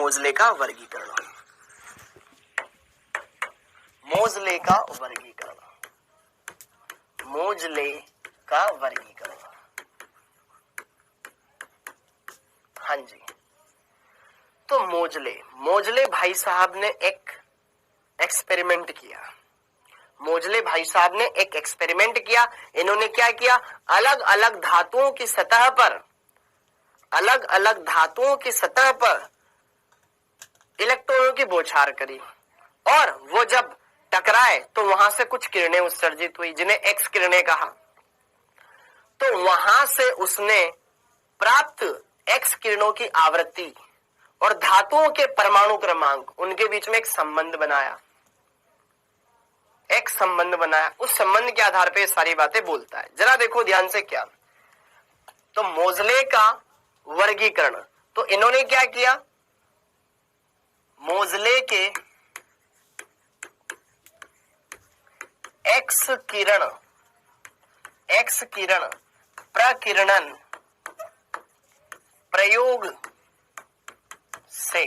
मोजले का वर्गीकरण। मोजले का वर्गीकरण, मोजले का वर्गीकरण। हाँ जी, तो मोजले भाई साहब ने एक एक्सपेरिमेंट किया। मोजले भाई साहब ने एक एक्सपेरिमेंट किया। इन्होंने क्या किया, अलग अलग धातुओं की सतह पर, अलग अलग धातुओं की सतह पर इलेक्ट्रॉनों की बौछार करी और वो जब टकराए तो वहां से कुछ किरणें उत्सर्जित हुई जिन्हें एक्स किरणें कहा। तो वहां से उसने प्राप्त एक्स किरणों की आवृत्ति और धातुओं के परमाणु क्रमांक, उनके बीच में एक संबंध बनाया, एक संबंध बनाया। उस संबंध के आधार पर ये सारी बातें बोलता है। जरा देखो ध्यान से क्या, तो मोजले का वर्गीकरण, तो इन्होंने क्या किया, मोजले के एक्स किरण प्रकीर्णन प्रयोग से,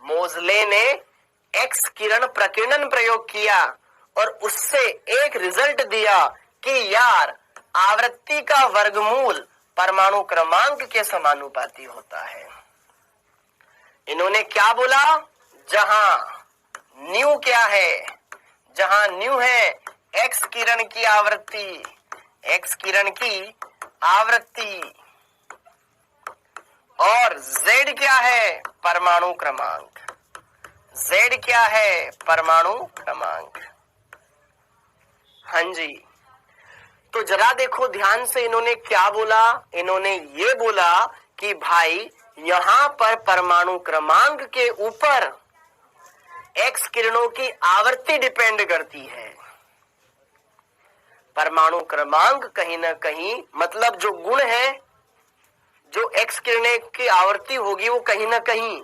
मोजले ने एक्स किरण प्रकीर्णन प्रयोग किया और उससे एक रिजल्ट दिया कि यार आवृत्ति का वर्गमूल परमाणु क्रमांक के समानुपाती होता है। इन्होंने क्या बोला, जहां न्यू क्या है, जहां न्यू है एक्स किरण की आवृत्ति, एक्स किरण की आवृत्ति, और z क्या है, परमाणु क्रमांक, z क्या है, परमाणु क्रमांक। हाँ जी, तो जरा देखो ध्यान से, इन्होंने क्या बोला, इन्होंने ये बोला कि भाई यहां पर परमाणु क्रमांक के ऊपर एक्स किरणों की आवृत्ति डिपेंड करती है। परमाणु क्रमांक कहीं ना कहीं, मतलब जो गुण है, जो एक्स किरणें की आवृत्ति होगी वो कहीं ना कहीं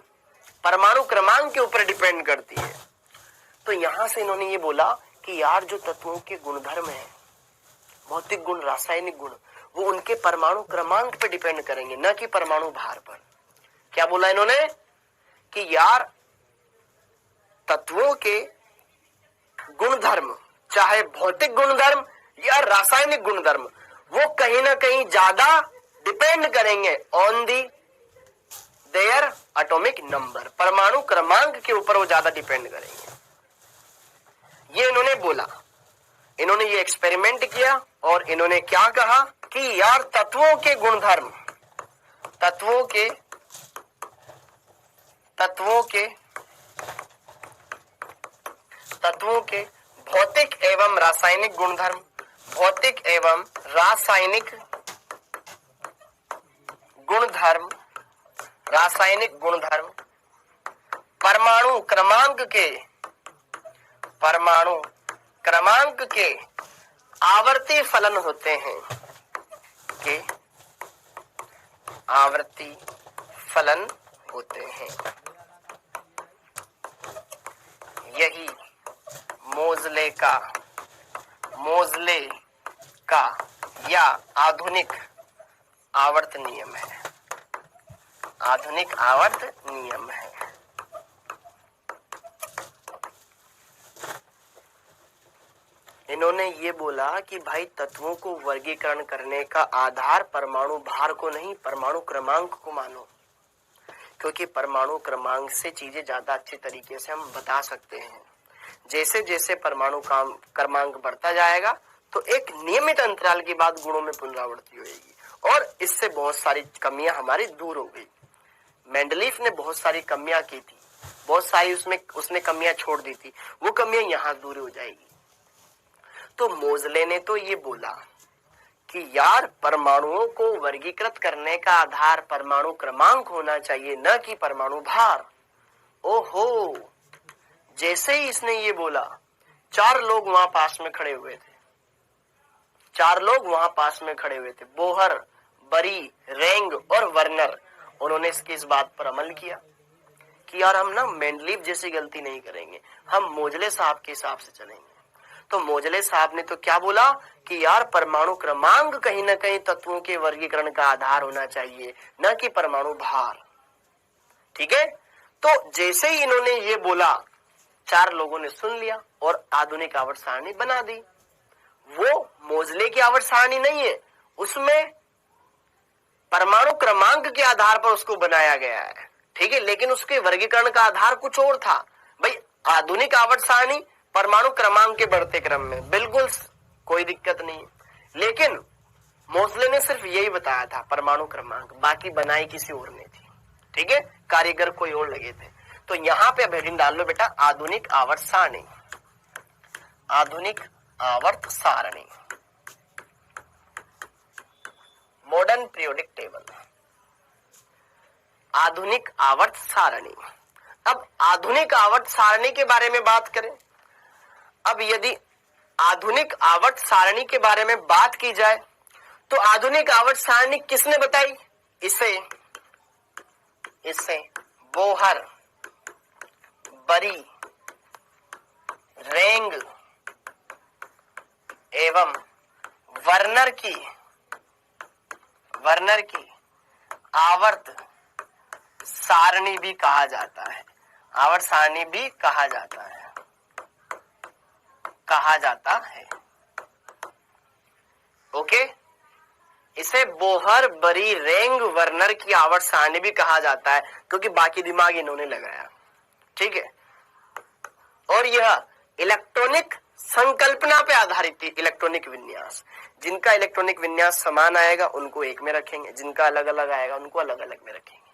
परमाणु क्रमांक के ऊपर डिपेंड करती है। तो यहां से इन्होंने ये बोला कि यार जो तत्वों के गुणधर्म है, भौतिक गुण, रासायनिक गुण, वो उनके परमाणु क्रमांक पे डिपेंड करेंगे, न कि परमाणु भार पर। क्या बोला इन्होंने कि यार तत्वों के गुणधर्म, चाहे भौतिक गुणधर्म या रासायनिक गुणधर्म, वो कहीं ना कहीं ज्यादा डिपेंड करेंगे on the their atomic number, परमाणु क्रमांक के ऊपर वो ज्यादा डिपेंड करेंगे। ये इन्होंने बोला, इन्होंने ये एक्सपेरिमेंट किया और इन्होंने क्या कहा कि यार तत्वों के गुणधर्म, तत्वों के भौतिक एवं रासायनिक गुणधर्म, भौतिक एवं रासायनिक गुणधर्म, रासायनिक गुणधर्म परमाणु क्रमांक के आवर्ती फलन होते हैं, के आवर्ती फलन होते हैं। यही मोजले का या आधुनिक आवर्त नियम है, आधुनिक आवर्त नियम है। इन्होंने ये बोला कि भाई तत्वों को वर्गीकरण करने का आधार परमाणु भार को नहीं, परमाणु क्रमांक को मानो, क्योंकि परमाणु क्रमांक से चीजें ज्यादा अच्छे तरीके से हम बता सकते हैं। जैसे जैसे परमाणु क्रमांक बढ़ता जाएगा तो एक नियमित अंतराल के बाद गुणों में पुनरावृत्ति होगी और इससे बहुत सारी कमियां हमारी दूर हो गई। मेंडलीफ ने बहुत सारी कमियां की थी, बहुत सारी उसने कमियां छोड़ दी थी, वो कमियां यहाँ दूर हो जाएगी। तो मोजले ने तो ये बोला कि यार परमाणुओं को वर्गीकृत करने का आधार परमाणु क्रमांक होना चाहिए, न कि परमाणु भार। ओहो, जैसे ही इसने ये बोला, 4 लोग वहां पास में खड़े हुए थे, 4 लोग वहां पास में खड़े हुए थे, बोहर, बरी, रेंग और वर्नर। उन्होंने इस बात पर अमल किया कि यार हम ना मेंडलीफ जैसी गलती नहीं करेंगे, हम मोजले साहब के हिसाब से चलेंगे। तो मोजले साहब ने तो क्या बोला कि यार परमाणु क्रमांक कहीं ना कहीं तत्वों के वर्गीकरण का आधार होना चाहिए, न कि परमाणु भार। ठीक है, तो जैसे ही इन्होंने ये बोला, चार लोगों ने सुन लिया और आधुनिक आवर्त सारणी बना दी। वो मोजले की आवर्त सारणी नहीं है, उसमें परमाणु क्रमांक के आधार पर उसको बनाया गया है, ठीक है, लेकिन उसके वर्गीकरण का आधार कुछ और था। भाई आधुनिक आवर्त सारणी परमाणु क्रमांक के बढ़ते क्रम में, बिल्कुल कोई दिक्कत नहीं, लेकिन मोजले ने सिर्फ यही बताया था परमाणु क्रमांक, बाकी बनाई किसी और ने थी, ठीक है, कारीगर कोई और लगे थे। तो यहां पे अब हेडिंग डाल लो बेटा, आधुनिक आवर्त सारणी, आधुनिक आवर्त सारणी, मॉडर्न पीरियोडिक टेबल, आधुनिक आवर्त सारणी। अब आधुनिक आवर्त सारणी के बारे में बात करें, अब यदि आधुनिक आवर्त सारणी के बारे में बात की जाए तो आधुनिक आवर्त सारणी किसने बताई? इसे बोहर, बरी, रेंग एवं वर्नर की आवर्त सारणी भी कहा जाता है, आवर्त सारणी भी कहा जाता है, ओके। इसे बोहर, बरी, रेंग, वर्नर की आवर्त सारणी भी कहा जाता है, क्योंकि बाकी दिमाग इन्होंने लगाया, ठीक है। और यह इलेक्ट्रॉनिक संकल्पना पे आधारित थी, इलेक्ट्रॉनिक विन्यास। जिनका इलेक्ट्रॉनिक विन्यास समान आएगा उनको एक में रखेंगे, जिनका अलग अलग आएगा उनको अलग अलग में रखेंगे।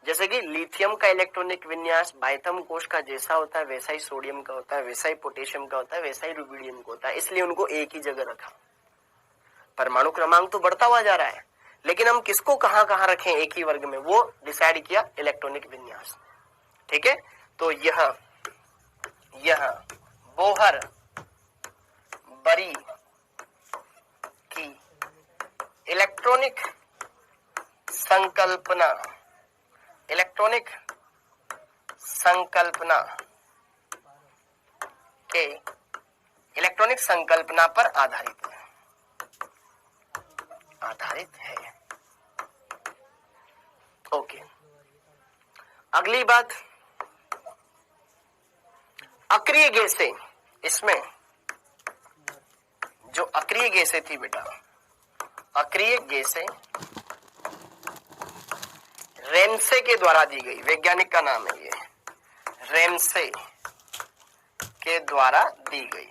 जैसे कि लिथियम का इलेक्ट्रॉनिक विन्यास बाइथम कोश का जैसा होता है वैसा ही सोडियम का होता है, वैसा ही पोटेशियम का होता है, वैसा ही रुबिडियम का होता है, इसलिए उनको एक ही जगह रखा। परमाणु क्रमांक तो बढ़ता हुआ जा रहा है, लेकिन हम किसको कहां कहां रखें एक ही वर्ग में, वो डिसाइड किया इलेक्ट्रॉनिक विन्यास, ठीक है। तो यह बोहर, बरी की इलेक्ट्रॉनिक संकल्पना पर आधारित है, ओके। अगली बात, अक्रिय गैसें, इसमें जो अक्रिय गैसें थी बेटा, अक्रिय गैसें रेमसे के द्वारा दी गई, वैज्ञानिक का नाम है ये, रेमसे के द्वारा दी गई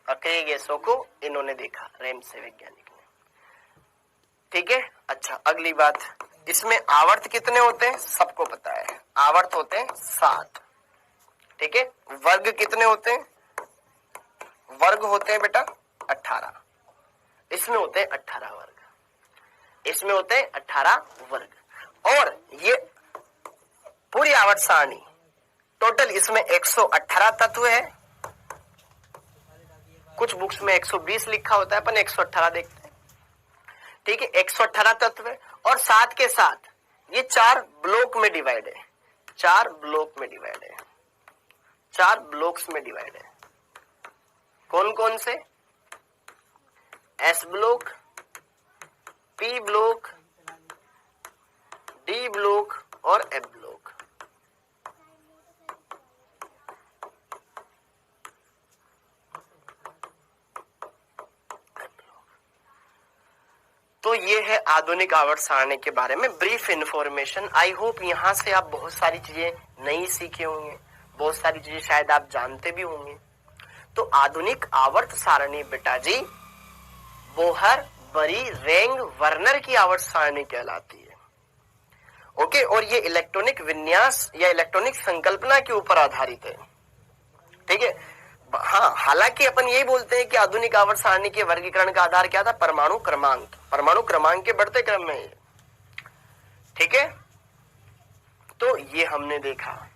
अक्रिय गैसों को इन्होंने देखा, रेमसे वैज्ञानिक ने, ठीक है। अच्छा, अगली बात, इसमें आवर्त कितने होते हैं सबको पता है, आवर्त होते हैं 7, ठीक है। वर्ग कितने होते हैं? वर्ग होते हैं बेटा 18, इसमें होते हैं 18 वर्ग, इसमें होते हैं 18 वर्ग। और ये पूरी आवर्त सारणी टोटल, इसमें 118 तत्व है, कुछ बुक्स में 120 लिखा होता है, अपन 118 देखते हैं, ठीक है। 118 तत्व है और साथ के साथ ये 4 ब्लॉक में डिवाइड है, 4 ब्लॉक में डिवाइड है, 4 ब्लॉक्स में डिवाइड है। कौन कौन से? S block, P block, D block और एफ ब्लॉक। तो ये है आधुनिक आवर्त सारणी के बारे में ब्रीफ इंफॉर्मेशन। आई होप यहां से आप बहुत सारी चीजें नई सीखे होंगे, बहुत सारी चीजें शायद आप जानते भी होंगे। तो आधुनिक आवर्त सारणी बेटा जी बोहर, बरी, रेंग, वर्नर की आवर्त सारणी कहलाती है, ओके। और ये इलेक्ट्रॉनिक विन्यास या इलेक्ट्रॉनिक संकल्पना के ऊपर आधारित है, ठीक है। हाँ, हालांकि अपन यही बोलते हैं कि आधुनिक आवर्त सारणी के वर्गीकरण का आधार क्या था? परमाणु क्रमांक, परमाणु क्रमांक के बढ़ते क्रम में, ठीक है। तो ये हमने देखा,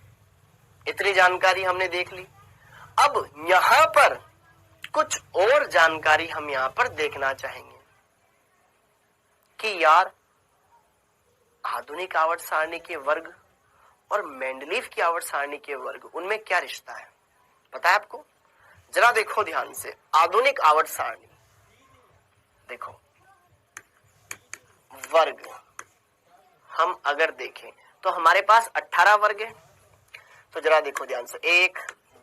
इतनी जानकारी हमने देख ली। अब यहां पर कुछ और जानकारी हम यहां पर देखना चाहेंगे कि यार आधुनिक आवर्त सारणी के वर्ग और मेंडलीव की आवर्त सारणी के वर्ग, उनमें क्या रिश्ता है पता है आपको? जरा देखो ध्यान से, आधुनिक आवर्त सारणी देखो, वर्ग हम अगर देखें तो हमारे पास 18 वर्ग है। तो जरा देखो ध्यान से, 1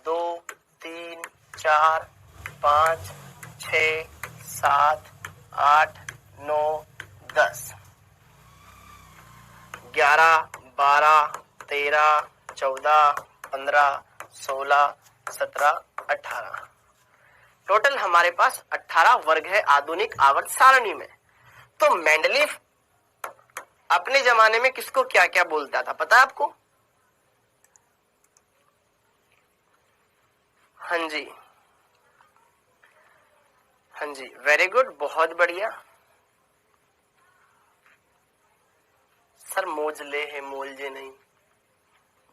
2 3 4 5 6 7 8 9 10 11 12 13 14 15 16 17 18 टोटल हमारे पास 18 वर्ग है आधुनिक आवर्त सारणी में। तो मेंडलीफ अपने जमाने में किसको क्या क्या बोलता था पता है आपको? हाँ जी, हाँ जी, वेरी गुड, बहुत बढ़िया। सर मोजले है, मोलजे नहीं।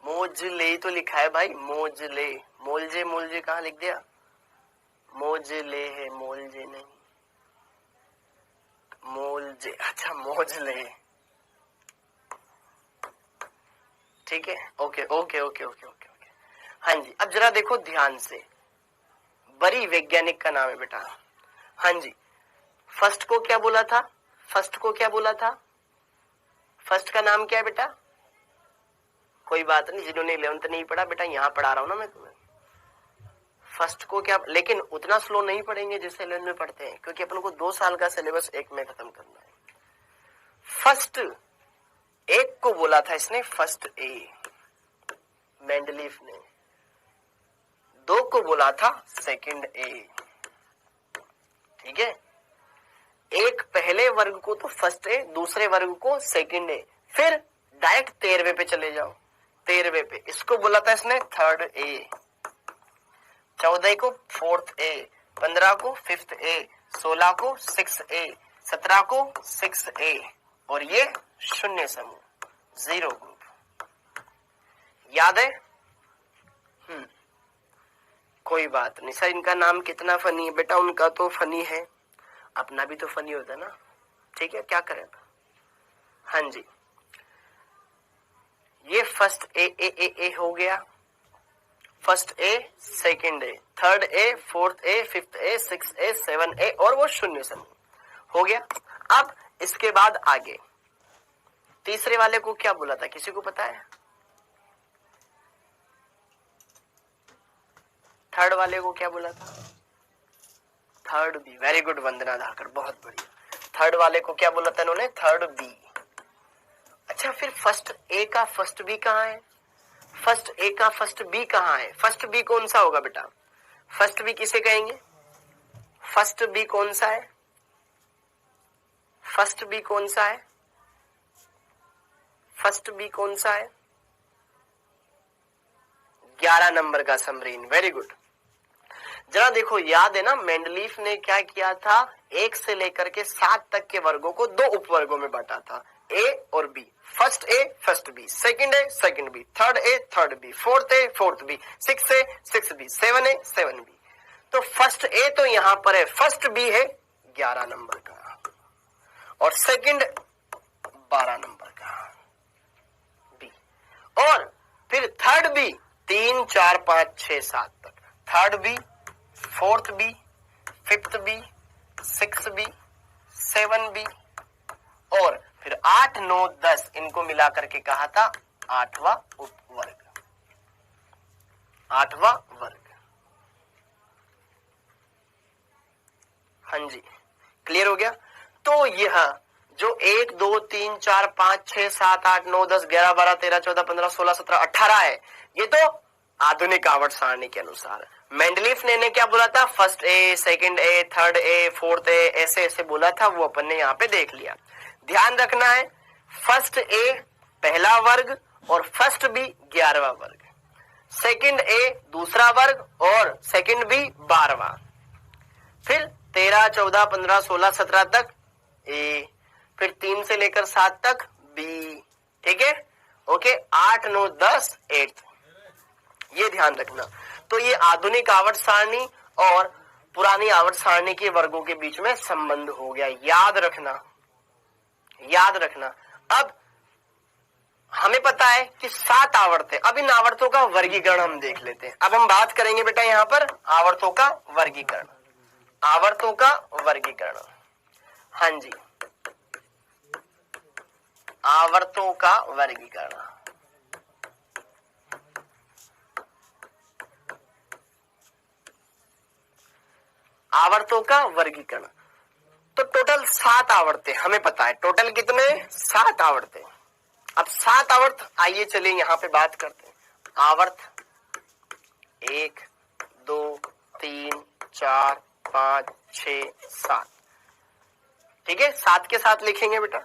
मोजले तो लिखा है भाई, मोजले। मोलजे मोलजे कहाँ लिख दिया? मोजले है, मोलजे नहीं। मोलजे, अच्छा मोजले, ठीक है, okay okay okay okay okay okay. हाँ जी, अब जरा देखो ध्यान से, बड़ी वैज्ञानिक का नाम है बेटा। हाँ जी, फर्स्ट को क्या बोला था? फर्स्ट को क्या बोला था? फर्स्ट का नाम क्या है बेटा? कोई बात नहीं, जिन्होंने 11th नहीं पढ़ा बेटा, यहां पढ़ा रहा हूं ना मैं तुम्हें। फर्स्ट को क्या, लेकिन उतना स्लो नहीं पढ़ेंगे जैसे 11th में पढ़ते हैं, क्योंकि अपन को 2 साल का सिलेबस एक में खत्म करना है। फर्स्ट एक को बोला था इसने फर्स्ट ए, मेंडलीफ ने। 2 को बोला था सेकंड ए, ठीक है। एक पहले वर्ग को तो फर्स्ट ए, दूसरे वर्ग को सेकंड ए, फिर डायरेक्ट 13वें पे चले जाओ। 13वें पे इसको बोला था इसने थर्ड ए, 14 को फोर्थ ए, 15 को फिफ्थ ए, 16 को 6 ए, 17 को 6 ए, और ये शून्य समूह, 0 ग्रुप। याद है? कोई बात नहीं सर, इनका नाम कितना फनी है बेटा, उनका तो फनी है, अपना भी तो फनी होता है ना, ठीक है, क्या करें। हाँ जी, ये first A A A A हो गया, first A, second A, third A, fourth A, fifth A, six A, 7 A, और वो शून्य समूह हो गया। अब इसके बाद आगे तीसरे वाले को क्या बोला था, किसी को पता है? थर्ड वाले को क्या बोला था? Third B, very good Vandana Dhakar, बहुत बढ़िया। थर्ड वाले को क्या बोला था इन्होंने? Third B. अच्छा, फिर फर्स्ट ए का फर्स्ट बी कहाँ है? फर्स्ट ए का फर्स्ट बी कहाँ है? फर्स्ट बी कौन सा होगा बेटा? फर्स्ट बी किसे कहेंगे? फर्स्ट बी कौन सा है? फर्स्ट बी कौन सा है? फर्स्ट बी कौन सा है? 11 नंबर का समरीन, वेरी गुड। जरा देखो, याद है ना मेंडलीफ ने क्या किया था? 1 से लेकर के 7 तक के वर्गों को 2 उपवर्गों में बांटा था, ए और B. First A first B, second A second B, third A third B, fourth A fourth B, six A six B, 7 A 7 B. तो फर्स्ट ए तो यहां पर है, फर्स्ट बी है 11 नंबर का, और सेकंड 12 नंबर का बी, और फिर थर्ड बी 3 4 5 6 7 तक, third B, fourth B, fifth B, 6 B, 7 B, और फिर 8 9 10 इनको मिला करके कहा था 8वां उपवर्ग, 8वां वर्ग। हाँ जी, क्लियर हो गया। तो यह जो 1 2 3 4 5 6 7 8 9 10 11 12 13 14 15 16 17 18 है, ये तो आधुनिक आवर्त सारणी के अनुसार। मेंडलीफ ने क्या बोला था? First A, second A, third A, fourth A, ऐसे ऐसे बोला था, वो अपन ने यहाँ पे देख लिया। ध्यान रखना है, फर्स्ट ए पहला वर्ग और फर्स्ट बी 11वां वर्ग, सेकंड ए दूसरा वर्ग और सेकंड बी 12वां, फिर 13 14 15 16 17 तक ए, फिर 3 से लेकर 7 तक बी, ठीक है, ओके, 8 9 10 8, ये ध्यान रखना। तो ये आधुनिक आवर्त सारणी और पुरानी आवर्त सारणी के वर्गों के बीच में संबंध हो गया, याद रखना, याद रखना। अब हमें पता है कि 7 आवर्त है, अब इन आवर्तों का वर्गीकरण हम देख लेते हैं। अब हम बात करेंगे बेटा यहां पर आवर्तों का वर्गीकरण, आवर्तों का वर्गीकरण। हाँ जी, आवर्तों का वर्गीकरण। आवर्तों का वर्गीकरण। तो टोटल 7 आवर्तें हमें पता है। टोटल कितने? 7 आवर्तें। अब 7 आवर्त, आइए चलिए यहां पे बात करते हैं। आवर्त 1 2 3 4 5 6 7। ठीक है, 7 के साथ लिखेंगे बेटा।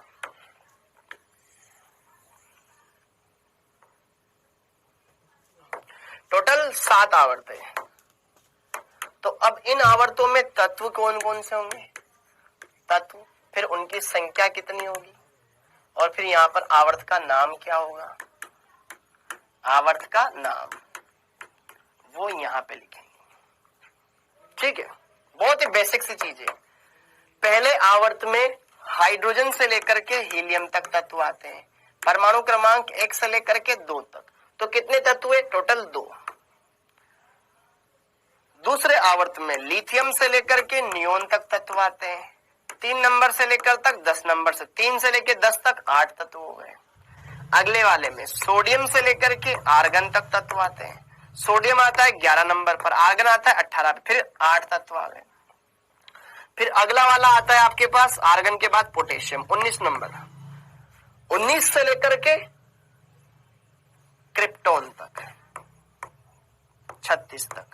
टोटल 7 आवर्तें। तो अब इन आवर्तों में तत्व कौन कौन से होंगे? तत्व, फिर उनकी संख्या कितनी होगी, और फिर यहाँ पर आवर्त का नाम क्या होगा? आवर्त का नाम वो यहाँ पे लिखेंगे। ठीक है, बहुत ही बेसिक सी चीज है। पहले आवर्त में हाइड्रोजन से लेकर के हीलियम तक तत्व आते हैं। परमाणु क्रमांक 1 से लेकर के 2 तक। तो कितने तत्व है? टोटल 2। दूसरे आवर्त में लिथियम से लेकर के नियोन तक तत्व आते हैं। 3 नंबर से लेकर तक 10 नंबर से, 3 से लेकर 10 तक 8 तत्व हो गए। अगले वाले में सोडियम से लेकर के आर्गन तक तत्व आते हैं। सोडियम आता है 11 नंबर पर, आर्गन आता है 18 पे, फिर 8 तत्व आ गए। फिर अगला वाला आता है आपके पास आर्गन के बाद पोटेशियम 19 नंबर, 19 से लेकर के क्रिप्टोन तक 36 तक।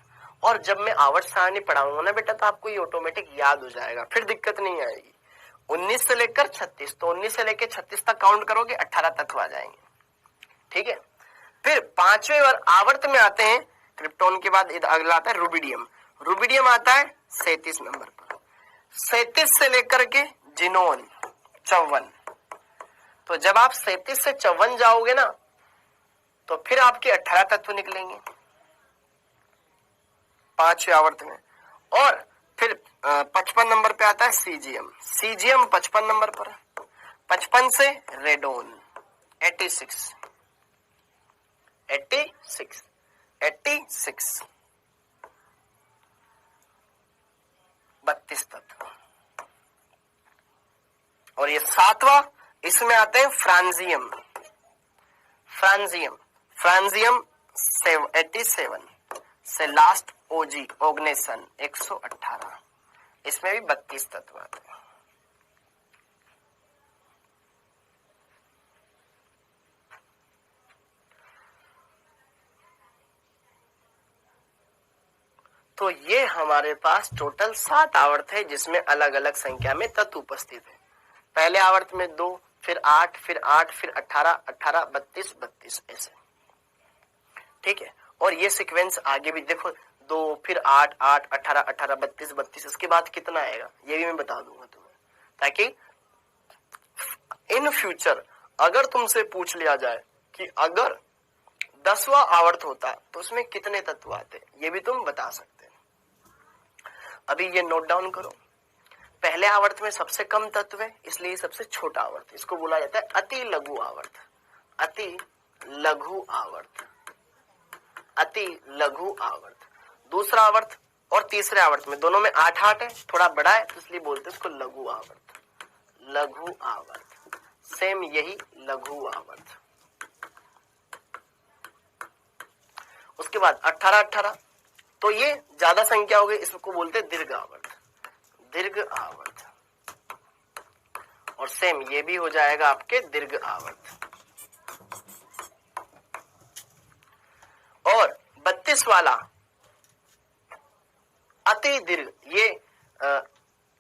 और जब मैं आवर्त सारणी पढ़ाऊंगा ना बेटा, तो आपको ये ऑटोमेटिक याद हो जाएगा, फिर दिक्कत नहीं आएगी। 19 से लेकर 36, तो 19 से लेकर 36 तक काउंट करोगे 18 तत्व आ जाएंगे। ठीक है, फिर 5वें आवर्त में आते हैं क्रिप्टोन के बाद अगला आता है रुबिडियम। रुबिडियम आता है 37 नंबर पर। 37 से लेकर के जिनोन 54। तो जब आप 37 से 54 जाओगे ना, तो फिर आपके 18 तत्व निकलेंगे 5वें आवर्त में। और फिर 55 नंबर पे आता है सीजियम। सीजियम 55 नंबर पर। 55 से रेडोन 86 32 तत्व। और ये 7वां, इसमें आते हैं फ्रांजियम। फ्रांजियम 87 से लास्ट ओजी ओग्नेसन 118, इसमें भी 32 तत्व आते हैं। तो ये हमारे पास टोटल 7 आवर्त है, जिसमें अलग अलग संख्या में तत्व उपस्थित है। पहले आवर्त में 2, फिर 8, फिर 8, फिर 18, 18, 32, 32 ऐसे। ठीक है, और ये सीक्वेंस आगे भी देखो, 2 फिर 8, 8, 18, 18, 32, 32, इसके बाद कितना आएगा ये भी मैं बता दूंगा तुम्हें, ताकि इन फ्यूचर अगर तुमसे पूछ लिया जाए कि अगर 10वां आवर्त होता तो उसमें कितने तत्व आते, ये भी तुम बता सकते हैं। अभी ये नोट डाउन करो। पहले आवर्त में सबसे कम तत्व है, इसलिए सबसे छोटा आवर्त, इसको बोला जाता है अति लघु आवर्त। अति लघु आवर्त, अति लघु आवर्त। दूसरा आवर्त और तीसरे आवर्त में दोनों में 8 8 है, थोड़ा बड़ा है, इसलिए बोलते हैं इसको लघु आवर्त। लघु आवर्त सेम यही लघु आवर्त। उसके बाद 18 18, तो ये ज्यादा संख्या हो गई, इसको बोलते हैं दीर्घ आवर्त। दीर्घ आवर्त, और सेम ये भी हो जाएगा आपके दीर्घ आवर्त। और 32 वाला अति दीर्घ, ये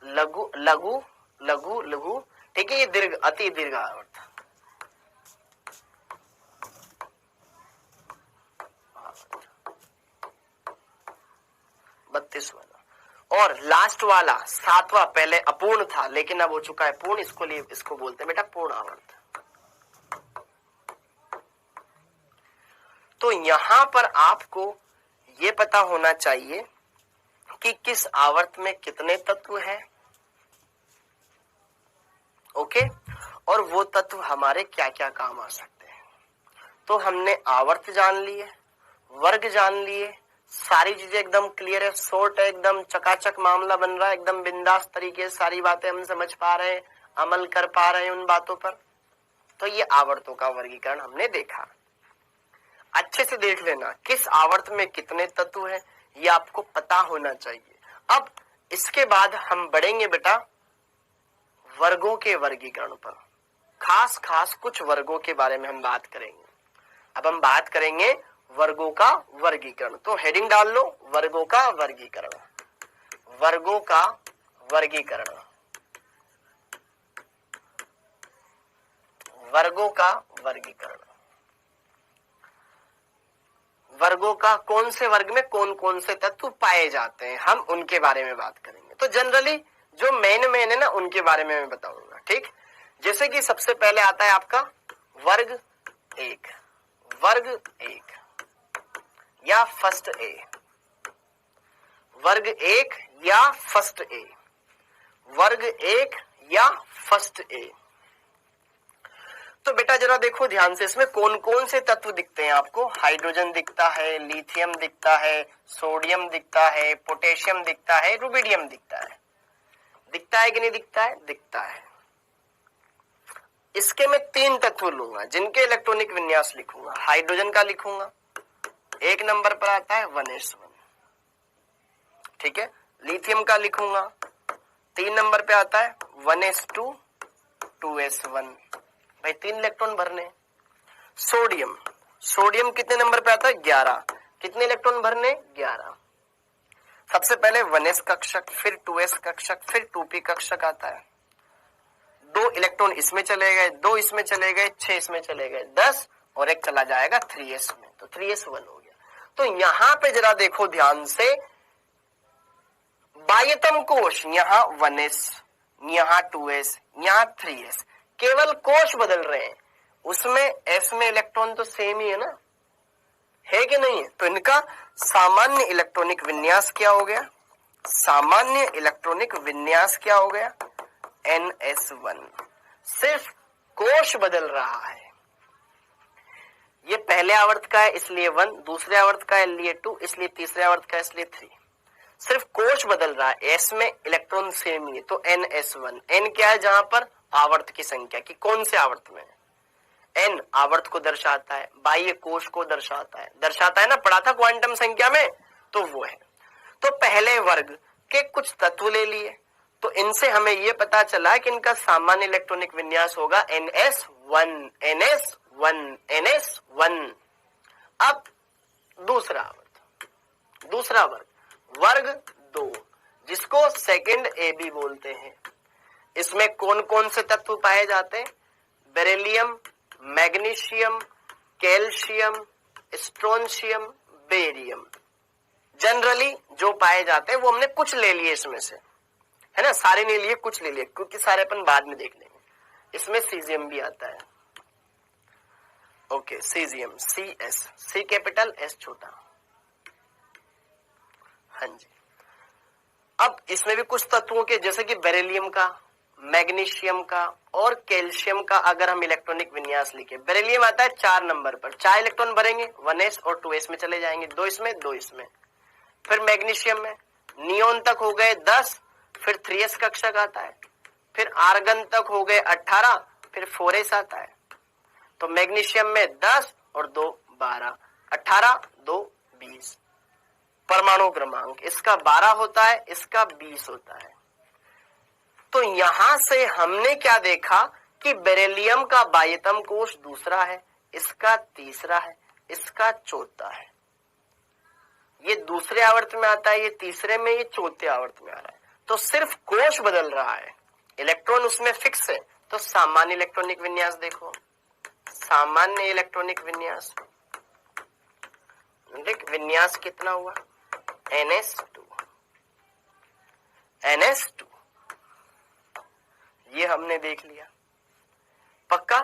लघु लघु लघु लघु, ठीक है, ये दीर्घ अति दीर्घ आवर्त। बत्तीस वाला। और लास्ट वाला 7वां पहले अपूर्ण था, लेकिन अब हो चुका है पूर्ण, इसको बोलते हैं बेटा पूर्ण आवर्त। तो यहां पर आपको ये पता होना चाहिए कि किस आवर्त में कितने तत्व हैं। ओके, और वो तत्व हमारे क्या क्या काम आ सकते हैं। तो हमने आवर्त जान लिए, वर्ग जान लिए, सारी चीजें एकदम क्लियर है, शॉर्ट है, एकदम चकाचक मामला बन रहा है, एकदम बिंदास तरीके से सारी बातें हम समझ पा रहे हैं, अमल कर पा रहे हैं उन बातों पर। तो ये आवर्तों का वर्गीकरण हमने देखा। अच्छे से देख लेना किस आवर्त में कितने तत्व हैं, ये आपको पता होना चाहिए। अब इसके बाद हम बढ़ेंगे बेटा वर्गों के वर्गीकरण पर। खास खास कुछ वर्गों के बारे में हम बात करेंगे। अब हम बात करेंगे वर्गों का वर्गीकरण। तो हेडिंग डाल लो, वर्गों का वर्गीकरण। वर्गों का वर्गीकरण, वर्गों का वर्गीकरण। वर्गों का कौन से वर्ग में कौन कौन से तत्व पाए जाते हैं, हम उनके बारे में बात करेंगे। तो जनरली जो मेन है ना, उनके बारे में मैं बताऊंगा। ठीक, जैसे कि सबसे पहले आता है आपका वर्ग एक। वर्ग एक या फर्स्ट ए, वर्ग एक या फर्स्ट ए, वर्ग एक या फर्स्ट ए। तो बेटा जरा देखो ध्यान से, इसमें कौन कौन से तत्व दिखते हैं आपको। हाइड्रोजन दिखता है, लिथियम दिखता है, सोडियम दिखता है, पोटेशियम दिखता है, रुबिडियम दिखता है। दिखता है कि नहीं दिखता है? दिखता है। इसके मैं 3 तत्व लूंगा जिनके इलेक्ट्रॉनिक विन्यास लिखूंगा। हाइड्रोजन का लिखूंगा, 1 नंबर पर आता है 1s1। ठीक है, लिथियम का लिखूंगा, 3 नंबर पे आता है 1s2 2s1। भाई 3 इलेक्ट्रॉन भरने। सोडियम, सोडियम कितने नंबर पे आता है? 11। कितने इलेक्ट्रॉन भरने? 11। सबसे पहले 1s कक्षक, फिर 2s कक्षक, फिर 2p कक्षक आता है। 2 इलेक्ट्रॉन इसमें चले गए, 2 इसमें चले गए, 6 इसमें चले गए, 10 और 1 चला जाएगा 3s में, तो 3s1 हो गया। तो यहां पे जरा देखो ध्यान से, बाह्यतम कोश यहां 1s, यहां 2s, यहां 3s, केवल कोश बदल रहे हैं। उसमें s में इलेक्ट्रॉन तो सेम ही है ना, है कि नहीं है? तो इनका सामान्य इलेक्ट्रॉनिक विन्यास क्या हो गया? सामान्य इलेक्ट्रॉनिक विन्यास क्या हो गया? NS1। सिर्फ कोश बदल रहा है। ये पहले आवर्त का है इसलिए 1, दूसरे आवर्त का है इसलिए 2, इसलिए तीसरे आवर्त का है इसलिए 3। सिर्फ कोश बदल रहा है, s में इलेक्ट्रॉन सेम ही है, तो NS1। n क्या है? जहां पर आवर्त की संख्या की कौन से आवर्त में है। n आवर्त को दर्शाता है, बाह्य कोश को दर्शाता है ना, पढ़ा था क्वांटम संख्या में, तो वो है। तो पहले वर्ग के कुछ तत्व ले लिए, तो इनसे हमें यह पता चला कि इनका सामान्य इलेक्ट्रॉनिक विन्यास होगा NS1 NS1 NS1। अब दूसरा वर्ग, वर्ग 2, जिसको सेकंड ए बी बोलते हैं। इसमें कौन कौन से तत्व पाए जाते हैं? Beryllium, magnesium, calcium, strontium, barium. Generally जो पाए जाते हैं वो हमने कुछ ले लिए इसमें से, है ना, सारे नहीं लिए, कुछ ले लिए, क्योंकि सारे अपन बाद में देख लेंगे। इसमें सीजियम भी आता है। Okay, caesium, CS, C capital S छोटा। हाँ जी। अब इसमें भी कुछ तत्वों के, जैसे कि बेरिलियम का, मैग्नीशियम का और कैल्शियम का अगर हम इलेक्ट्रॉनिक विन्यास लिखे, बेरिलियम आता है 4 नंबर पर, 4 इलेक्ट्रॉन भरेंगे, 1s और 2s में चले जाएंगे, 2 इसमें 2 इसमें। फिर मैग्नीशियम में नियोन तक हो गए 10, फिर 3s कक्षक आता है, फिर आर्गन तक हो गए 18, फिर 4s आता है। तो मैग्नीशियम में 10 और 2 12, 18 2 20। परमाणु क्रमांक इसका 12 होता है, इसका 20 होता है। तो यहां से हमने क्या देखा कि बेरिलियम का बाह्यतम कोश दूसरा है, इसका तीसरा है, इसका चौथा है। ये दूसरे आवर्त में आता है, ये तीसरे में, ये चौथे आवर्त में आ रहा है। तो सिर्फ कोश बदल रहा है, इलेक्ट्रॉन उसमें फिक्स है। तो सामान्य इलेक्ट्रॉनिक विन्यास देखो, सामान्य इलेक्ट्रॉनिक विन्यास, देख विन्यास कितना हुआ? NS2, NS2। ये हमने देख लिया, पक्का।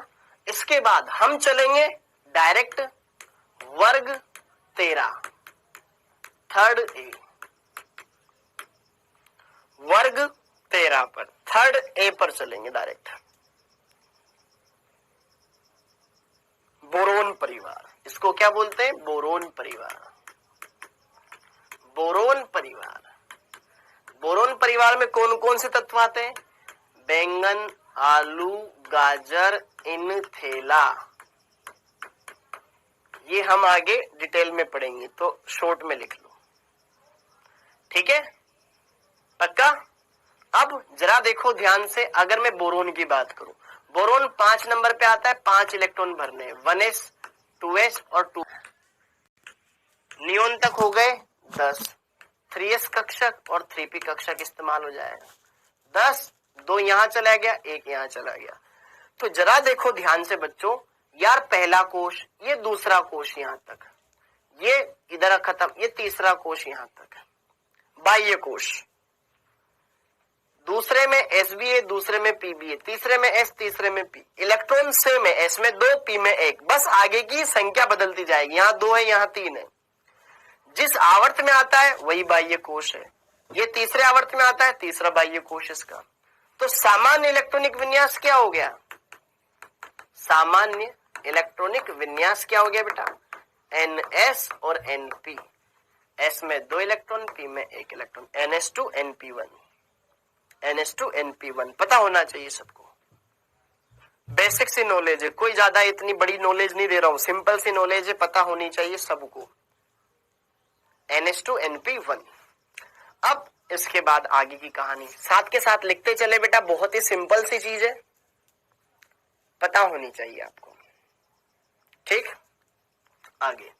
इसके बाद हम चलेंगे डायरेक्ट वर्ग 13, थर्ड ए, वर्ग 13 पर, थर्ड ए पर चलेंगे डायरेक्ट। बोरोन परिवार, इसको क्या बोलते हैं? बोरोन परिवार। बोरोन परिवार, बोरोन परिवार में कौन कौन से तत्व आते हैं? बैंगन, आलू, गाजर इन थैला, ये हम आगे डिटेल में पढ़ेंगे तो शॉर्ट में लिख लो, ठीक है, पक्का। अब जरा देखो ध्यान से, अगर मैं बोरोन की बात करूं, बोरोन 5 नंबर पे आता है, 5 इलेक्ट्रॉन भरने, 1s 2s और 2, नियोन तक हो गए 10, 3s कक्षक और 3p कक्षक इस्तेमाल हो जाएगा, 10, 2 यहां चला गया, 1 यहां चला गया। तो जरा देखो ध्यान से बच्चों, यार पहला कोश, ये दूसरा कोश यहां तक, ये इधर खत्म, ये तीसरा कोश यहां तक, बाह्य कोश, दूसरे में एसबी है, दूसरे में पीबी है, तीसरे में एस, तीसरे में पी, इलेक्ट्रॉन सेम है, एस में 2, पी में 1, बस आगे की संख्या बदलती जाएगी, यहाँ 2 है, यहाँ 3 है, जिस आवर्त में आता है वही बाह्य कोश है, ये तीसरे आवर्त में आता है, तीसरा बाह्य कोश इसका। तो सामान्य इलेक्ट्रॉनिक विन्यास क्या हो गया, सामान्य इलेक्ट्रॉनिक विन्यास क्या हो गया बेटा, NS और NP, S में 2 इलेक्ट्रॉन, P में 1 electron, NS2 NP1, NS2 NP1, पता होना चाहिए सबको, बेसिक सी नॉलेज है, कोई ज्यादा इतनी बड़ी नॉलेज नहीं दे रहा हूं, सिंपल सी नॉलेज है, पता होनी चाहिए सबको, NS2 NP1। अब इसके बाद आगे की कहानी साथ के साथ लिखते चले बेटा, बहुत ही सिंपल सी चीज है, पता होनी चाहिए आपको, ठीक। आगे,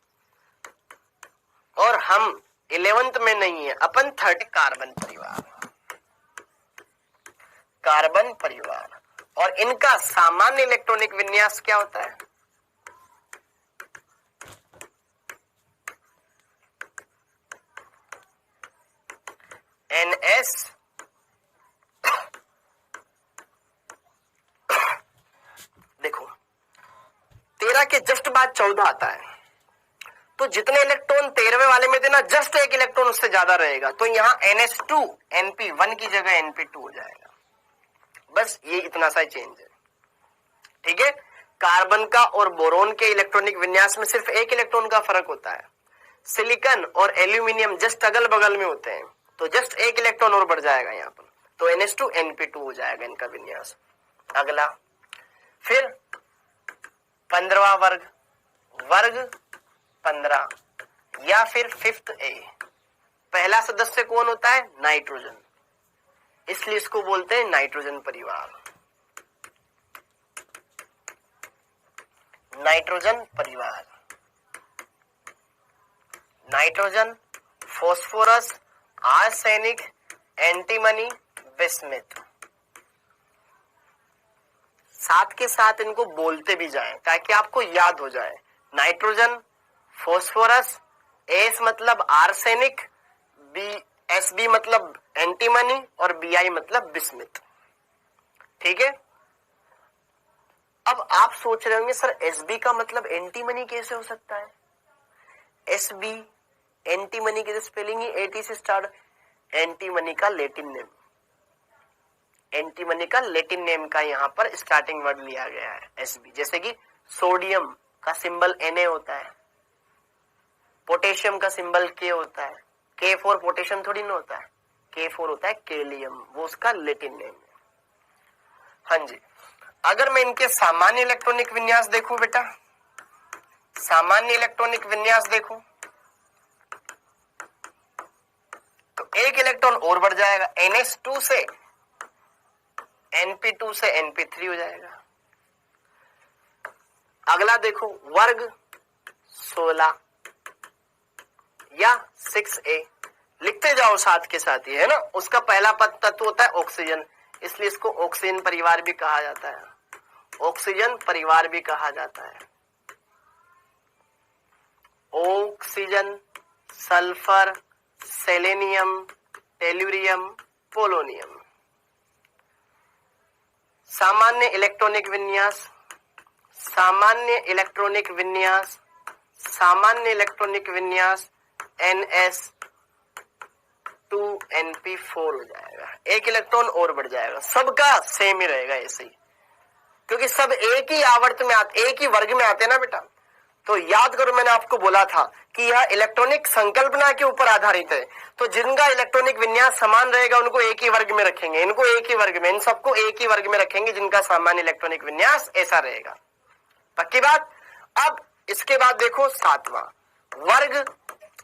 और हम 11th में नहीं है, अपन 3rd कार्बन परिवार, कार्बन परिवार, और इनका सामान्य इलेक्ट्रॉनिक विन्यास क्या होता है, NS देखो 13 के जस्ट बाद 14 आता है, तो जितने इलेक्ट्रॉन 13वें वाले में थे ना, जस्ट 1 इलेक्ट्रॉन उससे ज्यादा रहेगा, तो यहाँ NS2 NP1 की जगह NP2 हो जाएगा, बस ये इतना सा चेंज है, ठीक है। कार्बन का और बोरोन के इलेक्ट्रॉनिक विन्यास में सिर्फ 1 इलेक्ट्रॉन का फर्क होता है, सिलिकॉन और एल्यूमिनियम जस्ट अगल बगल में होते हैं, तो जस्ट 1 इलेक्ट्रॉन और बढ़ जाएगा यहाँ पर, तो NS2 NP2 हो जाएगा इनका विन्यास। अगला, फिर 15वां वर्ग, वर्ग 15, या फिर 5th A, पहला सदस्य कौन होता है, नाइट्रोजन, इसलिए इसको बोलते हैं नाइट्रोजन परिवार, नाइट्रोजन परिवार, nitrogen, phosphorus, arsenic, antimony, bismuth, साथ के साथ इनको बोलते भी जाएं ताकि आपको याद हो जाए, नाइट्रोजन, फास्फोरस, एस मतलब आर्सेनिक, बी एसबी मतलब एंटीमनी और बीआई मतलब बिस्मिथ, ठीक है। अब आप सोच रहे होंगे सर एसबी का मतलब एंटीमनी कैसे हो सकता है, एसबी एंटीमनी की स्पेलिंग ही एटी से स्टार्ट, एंटीमनी का लैटिन नेम, एंटीमनी का लैटिन नेम का यहाँ पर स्टार्टिंग वर्ड लिया गया है एसबी, जैसे कि सोडियम का सिंबल Na होता है, पोटेशियम का सिंबल K होता है, K4 पोटेशियम थोड़ी ना होता है, K4 होता है केलियम, वो उसका लैटिन नेम है। हाँ जी, अगर मैं इनके सामान्य इलेक्ट्रॉनिक विन्यास देखूं बेटा, सामान्य इलेक्ट्रॉनिक विन्यास देखूं तो 1 इलेक्ट्रॉन और बढ़ जाएगा, NS2 से NP2 से NP3 हो जाएगा। अगला देखो वर्ग 16 या 6A, लिखते जाओ साथ के साथ, ये है ना, उसका पहला पद तत्व होता है ऑक्सीजन, इसलिए इसको ऑक्सीजन परिवार भी कहा जाता है, ऑक्सीजन परिवार भी कहा जाता है, oxygen, sulphur, selenium, tellurium, polonium. सामान्य इलेक्ट्रॉनिक विन्यास, सामान्य इलेक्ट्रॉनिक विन्यास, सामान्य इलेक्ट्रॉनिक विन्यास NS2 NP4 हो जाएगा, 1 इलेक्ट्रॉन और बढ़ जाएगा, सबका सेम ही रहेगा ऐसे ही, क्योंकि सब एक ही आवर्त में आते, एक ही वर्ग में आते हैं ना बेटा, तो याद करो, मैंने आपको बोला था कि यह इलेक्ट्रॉनिक संकल्पना के ऊपर आधारित है। तो जिनका इलेक्ट्रॉनिक विन्यास समान रहेगा उनको एक ही वर्ग में रखेंगे, इनको एक ही वर्ग में, इन सबको एक ही वर्ग में रखेंगे जिनका सामान्य इलेक्ट्रॉनिक विन्यास ऐसा रहेगा। पक्की बात। अब इसके बाद देखो 7वां वर्ग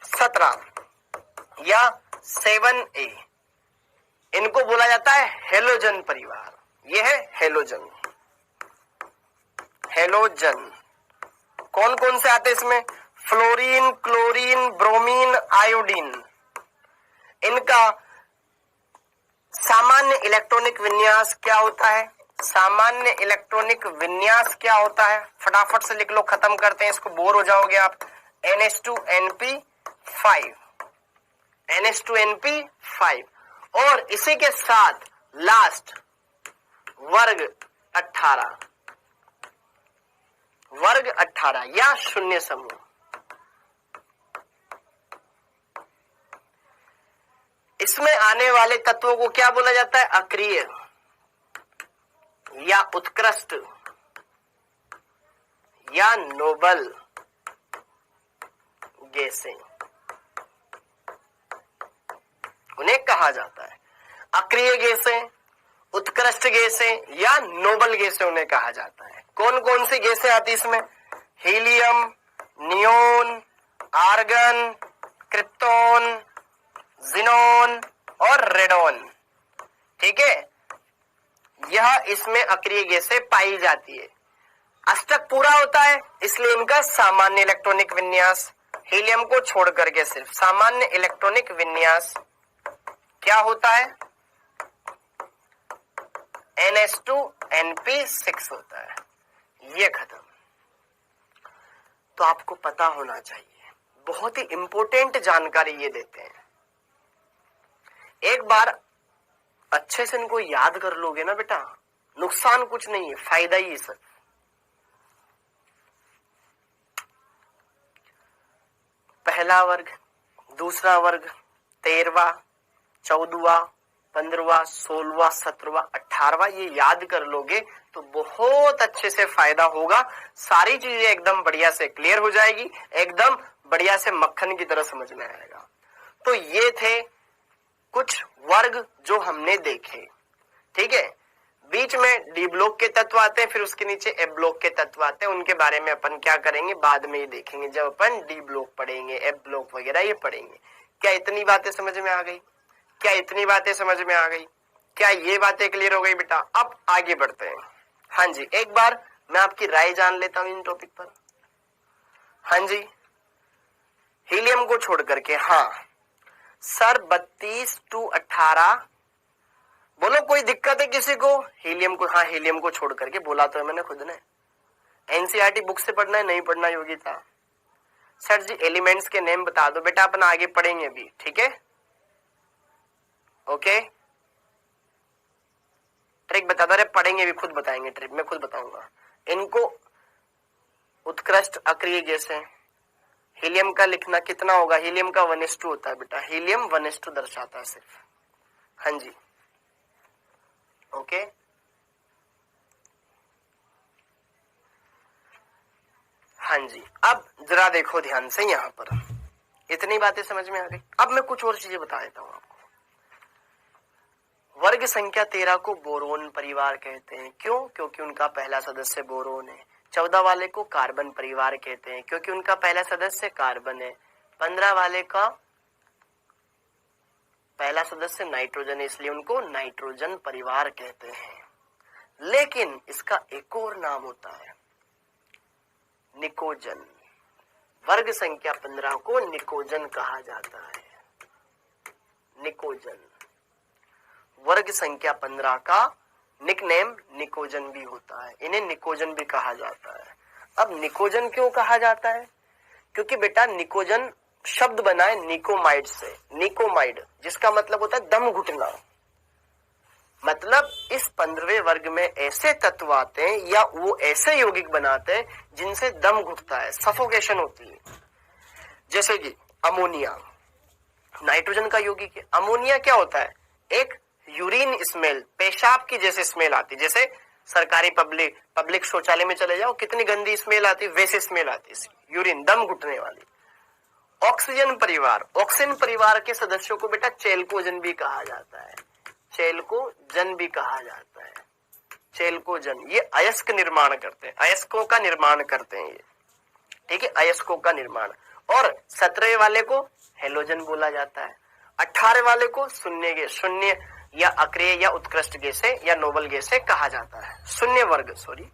17 या 7A, इनको बोला जाता है हेलोजन परिवार। यह है हेलोजन। हेलोजन कौन कौन से आते हैं इसमें? Fluorine, chlorine, bromine, iodine. इनका सामान्य इलेक्ट्रॉनिक विन्यास क्या होता है? सामान्य इलेक्ट्रॉनिक विन्यास क्या होता है? फटाफट से लिख लो, खत्म करते हैं इसको, बोर हो जाओगे आप। NH2NP5, NH2NP5 और इसी के साथ लास्ट वर्ग 18, वर्ग 18 या शून्य समूह। इसमें आने वाले तत्वों को क्या बोला जाता है? अक्रिय या उत्कृष्ट या नोबल गैसें, उन्हें कहा जाता है। अक्रिय गैसें, उत्कृष्ट गैसें या नोबल गैसें उन्हें कहा जाता है। कौन कौन सी गैसें आती इसमें? Helium, neon, argon, krypton, xenon और रेडोन। ठीक है, यह इसमें अक्रिय गैसें पाई जाती है। अष्टक पूरा होता है इसलिए इनका सामान्य इलेक्ट्रॉनिक विन्यास, हीलियम को छोड़ करके सिर्फ सामान्य इलेक्ट्रॉनिक विन्यास क्या होता है? NH2NP6 होता है। ये खत्म। तो आपको पता होना चाहिए, बहुत ही इंपॉर्टेंट जानकारी ये देते हैं। एक बार अच्छे से इनको याद कर लोगे ना बेटा, नुकसान कुछ नहीं है, फायदा ही है सब। पहला वर्ग, दूसरा वर्ग, 13वां, 14वां, 15वां, 16वां, 17वां, 18वां, ये याद कर लोगे तो बहुत अच्छे से फायदा होगा। सारी चीजें एकदम बढ़िया से क्लियर हो जाएगी, एकदम बढ़िया से मक्खन की तरह समझ में आएगा। तो ये थे कुछ वर्ग जो हमने देखे। ठीक है, बीच में डी ब्लॉक के तत्व आते हैं, फिर उसके नीचे ए ब्लॉक के तत्व आते हैं। उनके बारे में अपन क्या करेंगे बाद में ही देखेंगे, जब अपन डी ब्लॉक पढ़ेंगे, ए ब्लॉक वगैरह ये पढ़ेंगे। क्या इतनी बातें समझ में आ गई? क्या इतनी बातें समझ में आ गई? क्या ये बातें क्लियर हो गई बेटा? अब आगे बढ़ते हैं। हाँ जी, एक बार मैं आपकी राय जान लेता हूं इन टॉपिक पर। हाँ जी, हीलियम को छोड़ करके। हाँ सर, 32 to 18 बोलो, कोई दिक्कत है किसी को? हीलियम को, हाँ हीलियम को छोड़ करके बोला तो है मैंने खुद ने। एनसीईआरटी बुक से पढ़ना है, नहीं पढ़ना योगिता? सर जी एलिमेंट्स के नेम बता दो बेटा, अपन आगे पढ़ेंगे अभी। ठीक है, ओके, ट्रिक बता दो। अरे पढ़ेंगे भी, खुद बताएंगे ट्रिक, मैं खुद बताऊंगा इनको। उत्कृष्ट अक्रिय गैसें, हीलियम का लिखना कितना होगा? हीलियम का 1:2 होता है बेटा, हीलियम 1:2 दर्शाता है सिर्फ। हाँ जी, ओके। हाँ जी, अब जरा देखो ध्यान से, यहां पर इतनी बातें समझ में आ गई। अब मैं कुछ और चीजें बता देता हूं आपको। वर्ग संख्या 13 को बोरोन परिवार कहते हैं। क्यों? क्योंकि उनका पहला सदस्य बोरोन है। 14 वाले को कार्बन परिवार कहते हैं क्योंकि उनका पहला सदस्य कार्बन है। 15 वाले का पहला सदस्य नाइट्रोजन है, इसलिए उनको नाइट्रोजन परिवार कहते हैं। लेकिन इसका एक और नाम होता है, निकोजन। वर्ग संख्या 15 को निकोजन कहा जाता है। निकोजन, वर्ग संख्या 15 का निकनेम निकोजन भी होता है, इन्हें निकोजन भी कहा जाता है। अब निकोजन क्यों कहा जाता है? क्योंकि बेटा निकोजन शब्द बना है निकोमाइड से। निकोमाइड जिसका मतलब होता है दम घुटना। मतलब इस 15वें वर्ग में ऐसे तत्व आते हैं या वो ऐसे यौगिक बनाते हैं जिनसे दम घुटता है, सफोकेशन होती है। जैसे कि अमोनिया नाइट्रोजन का यौगिक है। अमोनिया क्या होता है? एक यूरिन स्मेल, पेशाब की जैसे स्मेल आती है। जैसे सरकारी पब्लिक शौचालय में चले जाओ, कितनी गंदी स्मेल आती है, वैसे स्मेल आती है, यूरिन, दम घुटने वाली। ऑक्सीजन परिवार, ऑक्सीजन परिवार के सदस्यों को बेटा चेलकोजन भी कहा जाता है, चेलकोजन भी कहा जाता है, चेलकोजन। ये अयस्क निर्माण करते हैं, अयस्कों का निर्माण करते हैं ये, ठीक है, अयस्कों का निर्माण। और 17 वाले को हेलोजन बोला जाता है, 18 वाले को शून्य या अक्रिय या उत्कृष्ट गैसें या नोबल गैसें कहा जाता है, शून्य वर्ग सॉरी,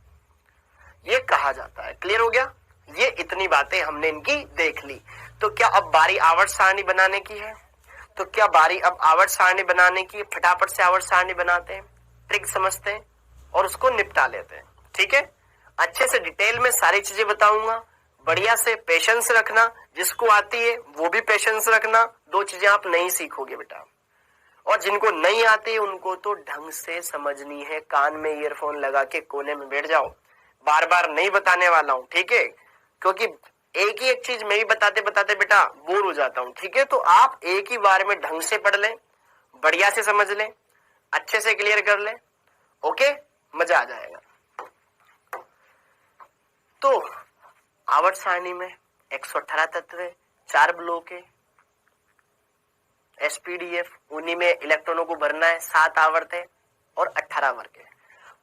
ये कहा जाता है। क्लियर हो गया? ये इतनी बातें हमने इनकी देख ली। तो क्या अब बारी आवर्त सारणी बनाने की है? तो क्या बारी अब आवर्त सारणी बनाने की? फटाफट से आवर्त सारणी बनाते हैं, ट्रिक समझते हैं और उसको निपटा लेते हैं, ठीक है। अच्छे से डिटेल में सारी चीजें बताऊंगा, बढ़िया से पेशेंस रखना, जिसको आती है वो भी पेशेंस रखना, दो चीजें आप नहीं सीखोगे बेटा, और जिनको नहीं आती उनको तो ढंग से समझनी है। कान में ईयरफोन लगा के कोने में बैठ जाओ, बार बार नहीं बताने वाला हूं, ठीक है, क्योंकि एक ही एक चीज मैं भी बताते बताते बेटा बोर हो जाता हूं, ठीक है। तो आप एक ही बार में ढंग से पढ़ लें, बढ़िया से समझ लें, अच्छे से क्लियर कर लें, ओके, मजा आ जाएगा। तो आवर्त सारणी में 118 तत्व है, 4 ब्लॉक है, एसपीडीएफ, उन्हीं में इलेक्ट्रॉनों को भरना है, 7 आवर्त है और 18 वर्ग है।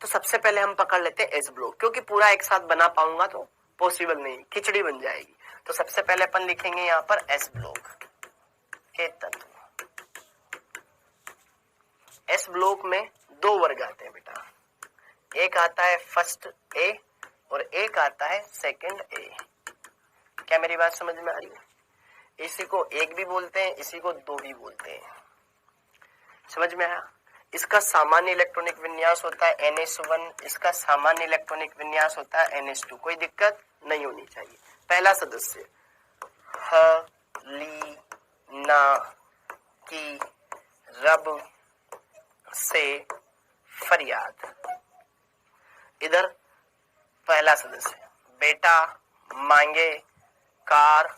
तो सबसे पहले हम पकड़ लेते हैं एस ब्लॉक, क्योंकि पूरा एक साथ बना पाऊंगा तो पॉसिबल नहीं, खिचड़ी बन जाएगी। तो सबसे पहले अपन लिखेंगे यहाँ पर एस ब्लॉक के तत्व। एस ब्लॉक में 2 वर्ग आते हैं बेटा, एक आता है फर्स्ट ए और एक आता है सेकंड ए। क्या मेरी बात समझ में आ रही है? इसी को 1 भी बोलते हैं, इसी को 2 भी बोलते हैं, समझ में आया? इसका सामान्य इलेक्ट्रॉनिक विन्यास होता है NH1, इसका सामान्य इलेक्ट्रॉनिक विन्यास होता है NH2, कोई दिक्कत नहीं होनी चाहिए। पहला सदस्य ह, ली, ना, की, रब, से, फरियाद। इधर पहला सदस्य बेटा, मांगे, कार,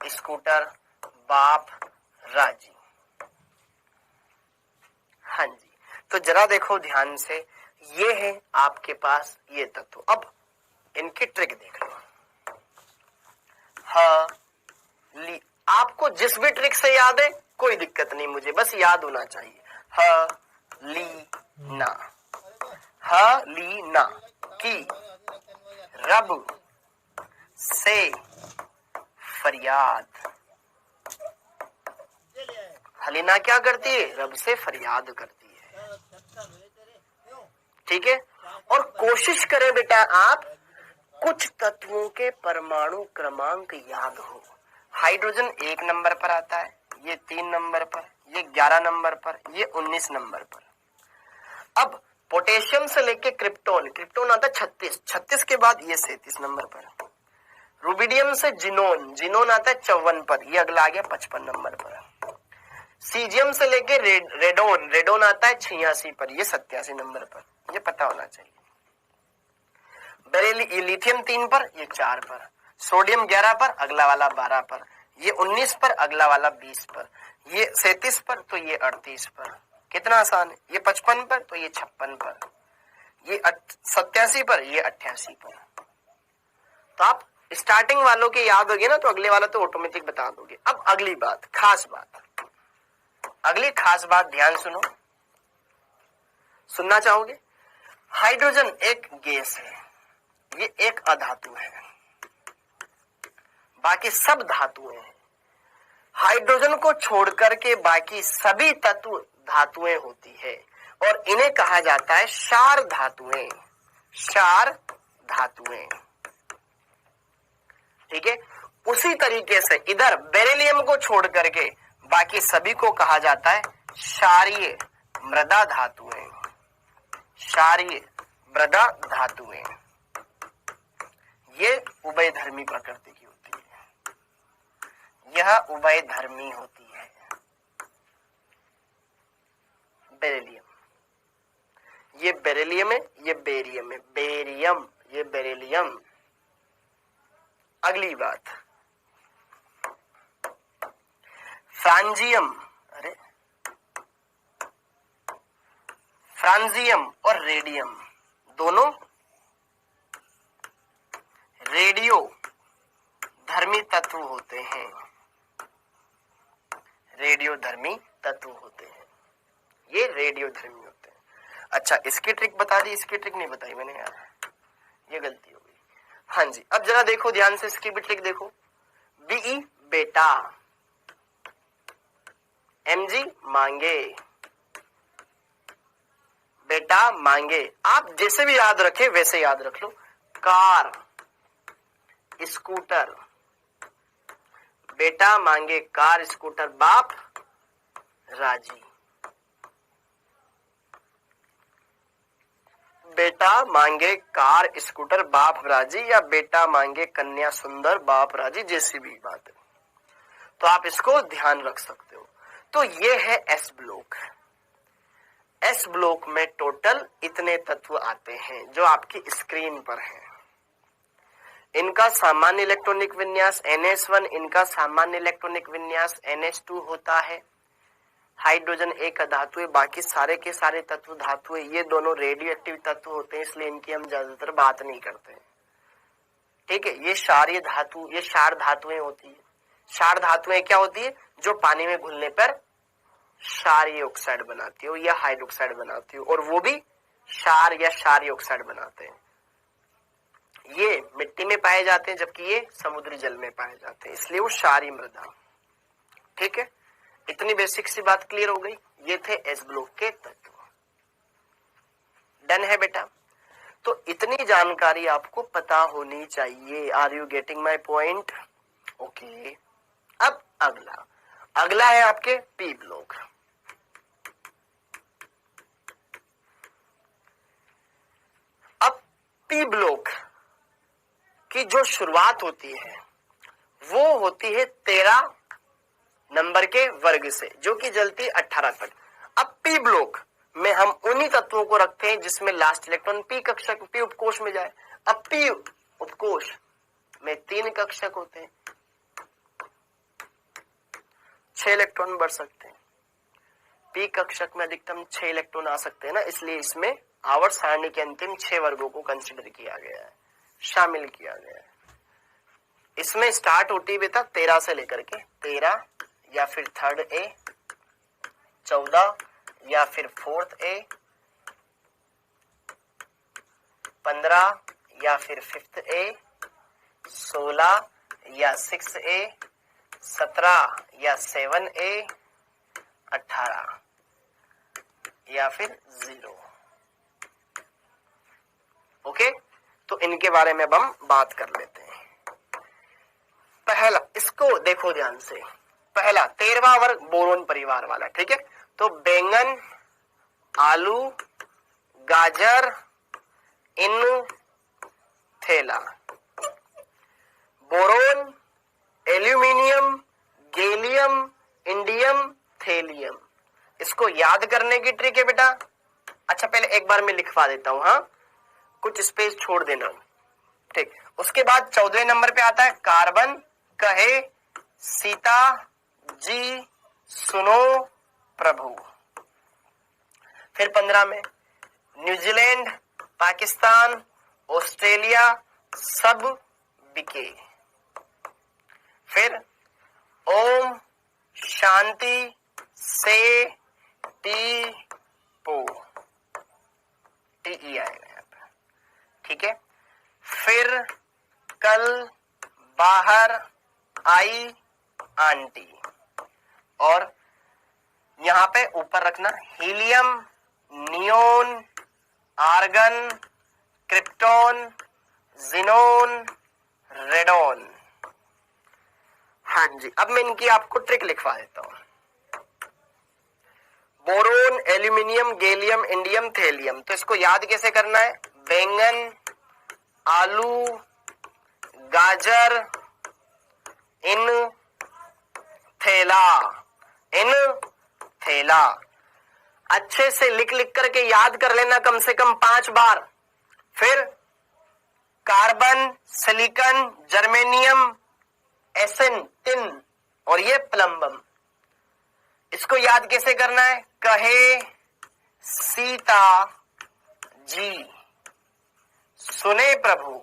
स्कूटर, बाप, राजी। हाँ जी, तो जरा देखो ध्यान से, ये है आपके पास ये तत्व। अब इनकी ट्रिक देख लो। हाँ, ली, आपको जिस भी ट्रिक से याद है कोई दिक्कत नहीं, मुझे बस याद होना चाहिए। हाँ, ली, ना, हाँ, ली, ना, की, रब, से, फरियाद। हलीना क्या करती है? रब से फरियाद करती है, ठीक है। और कोशिश करें बेटा आप कुछ तत्वों के परमाणु क्रमांक याद हो। हाइड्रोजन 1 नंबर पर आता है, ये 3 नंबर पर, ये 11 नंबर पर, ये 19 नंबर पर। अब पोटेशियम से लेके क्रिप्टोन, क्रिप्टोन आता है 36 के बाद ये 37 नंबर पर। रुबिडियम से जिनोन, जिनोन आता है 54 पर, ये अगला आ गया 55 नंबर पर। सीजियम से लेके रेडोन, रेडोन आता है 86 पर, ये 87 नंबर पर, ये पता होना चाहिए। लिथियम 3 पर, ये 4 पर। सोडियम 11 पर, अगला वाला 12 पर, ये 19 पर, अगला वाला 20 पर, ये 37 पर, तो ये 38 पर। कितना आसान है? ये 55 पर, तो ये 56 पर, ये 87 पर, ये 88 पर। तो आप स्टार्टिंग वालों के याद हो गए ना, तो अगले वाला तो ऑटोमेटिक बता दोगे। अब अगली बात, खास बात, अगली खास बात ध्यान सुनो, सुनना चाहोगे? हाइड्रोजन एक गैस है, ये एक अधातु है, बाकी सब धातुएं हैं। हाइड्रोजन को छोड़कर के बाकी सभी तत्व धातुएं होती है और इन्हें कहा जाता है क्षार धातुएं, क्षार धातुएं, ठीक है। उसी तरीके से इधर बेरिलियम को छोड़ करके बाकी सभी को कहा जाता है क्षारीय मृदा धातुएं, क्षारीय मृदा धातुएं। ये उभयधर्मी प्रकृति की होती है, यह उभयधर्मी होती है। बेरिलियम, ये बेरिलियम है, ये बेरियम है, बेरियम, ये बेरिलियम। अगली बात, फ्रांजियम, अरे फ्रांजियम और रेडियम, दोनों रेडियो धर्मी तत्व होते हैं, रेडियो धर्मी तत्व होते हैं, ये रेडियो धर्मी होते हैं। अच्छा, इसकी ट्रिक बता दी, इसकी ट्रिक नहीं बताई मैंने यार, ये गलती हो गई। हाँ जी, अब जरा देखो ध्यान से, इसकी भी ट्रिक देखो। बीई बेटा, एमजी मांगे, बेटा मांगे, आप जैसे भी याद रखे वैसे याद रख लो। कार स्कूटर, बेटा मांगे कार स्कूटर, बाप राजी। बेटा मांगे कार स्कूटर, बाप राजी, या बेटा मांगे कन्या सुंदर, बाप राजी, जैसी भी बात है, तो आप इसको ध्यान रख सकते हो। तो ये है एस ब्लॉक। एस ब्लॉक में टोटल इतने तत्व आते हैं जो आपकी स्क्रीन पर हैं। इनका सामान्य इलेक्ट्रॉनिक विन्यास NH1, इनका सामान्य इलेक्ट्रॉनिक विन्यास NH2 होता है। हाइड्रोजन एक धातु है, बाकी सारे के सारे तत्व धातु है। ये दोनों रेडियो एक्टिव तत्व होते हैं, इसलिए इनकी हम ज्यादातर बात नहीं करते हैं। ठीक है, ये क्षारीय धातु, ये क्षार धातुएं होती है। क्षार धातुएं क्या होती है? जो पानी में घुलने पर क्षारीय ऑक्साइड बनाती है या हाइड्रोक्साइड बनाती है, और वो भी क्षार या क्षारीय ऑक्साइड बनाते हैं। ये मिट्टी में पाए जाते हैं, जबकि ये समुद्री जल में पाए जाते हैं, इसलिए वो क्षारीय मृदा। ठीक है, इतनी बेसिक सी बात क्लियर हो गई। ये थे एस ब्लॉक के तत्व। डन है बेटा? तो इतनी जानकारी आपको पता होनी चाहिए। Are you getting my point? Okay, अब अगला है आपके पी ब्लॉक। अब पी ब्लॉक की जो शुरुआत होती है वो होती है 13 नंबर के वर्ग से, जो कि जलती 18 तक। अब पी ब्लॉक में हम उन्हीं तत्वों को रखते हैं जिसमें लास्ट इलेक्ट्रॉन पी कक्षक, पी उपकोष में जाए। अब पी उपकोष में 3 कक्षक होते हैं, 6 इलेक्ट्रॉन बढ़ सकते हैं। पी कक्षक में अधिकतम 6 इलेक्ट्रॉन आ सकते हैं ना, इसलिए इसमें आवर्त सारणी के अंतिम 6 वर्गों को कंसिडर किया गया है, शामिल किया गया है। इसमें स्टार्ट होती है बेटा 13 से लेकर के 13 या फिर 3rd A, 14 या फिर 4th A, 15 या फिर 5th A, 16 या 6th A, 17 या 7 A, 18 या फिर 0। ओके, तो इनके बारे में अब हम बात कर लेते हैं। पहला, इसको देखो ध्यान से, पहला 13वां वर्ग बोरोन परिवार वाला। ठीक है, तो बैंगन, आलू, गाजर, इन, थैला। Boron, aluminium, gallium, indium, thallium. इसको याद करने की ट्रिक है बेटा। अच्छा, पहले एक बार मैं लिखवा देता हूं, हाँ, कुछ स्पेस छोड़ देना। ठीक, उसके बाद 14वें नंबर पे आता है कार्बन, कहे सीता जी सुनो प्रभु। फिर 15 में न्यूजीलैंड, पाकिस्तान, ऑस्ट्रेलिया सब बिके। फिर ओम शांति से टी पो, TEI है। ठीक है, फिर कल बाहर आई आंटी, और यहां पे ऊपर रखना helium, neon, argon, krypton, xenon, radon. हाँ जी, अब मैं इनकी आपको ट्रिक लिखवा देता हूं। Boron, aluminium, gallium, indium, thallium. तो इसको याद कैसे करना है? बैंगन, आलू, गाजर, इन, थैला, इन, थैला। अच्छे से लिख लिख करके याद कर लेना कम से कम 5 बार। फिर कार्बन, सिलिकॉन, जर्मेनियम, एसन, टिन, और ये प्लम्बम। इसको याद कैसे करना है? कहे सीता जी सुने प्रभु,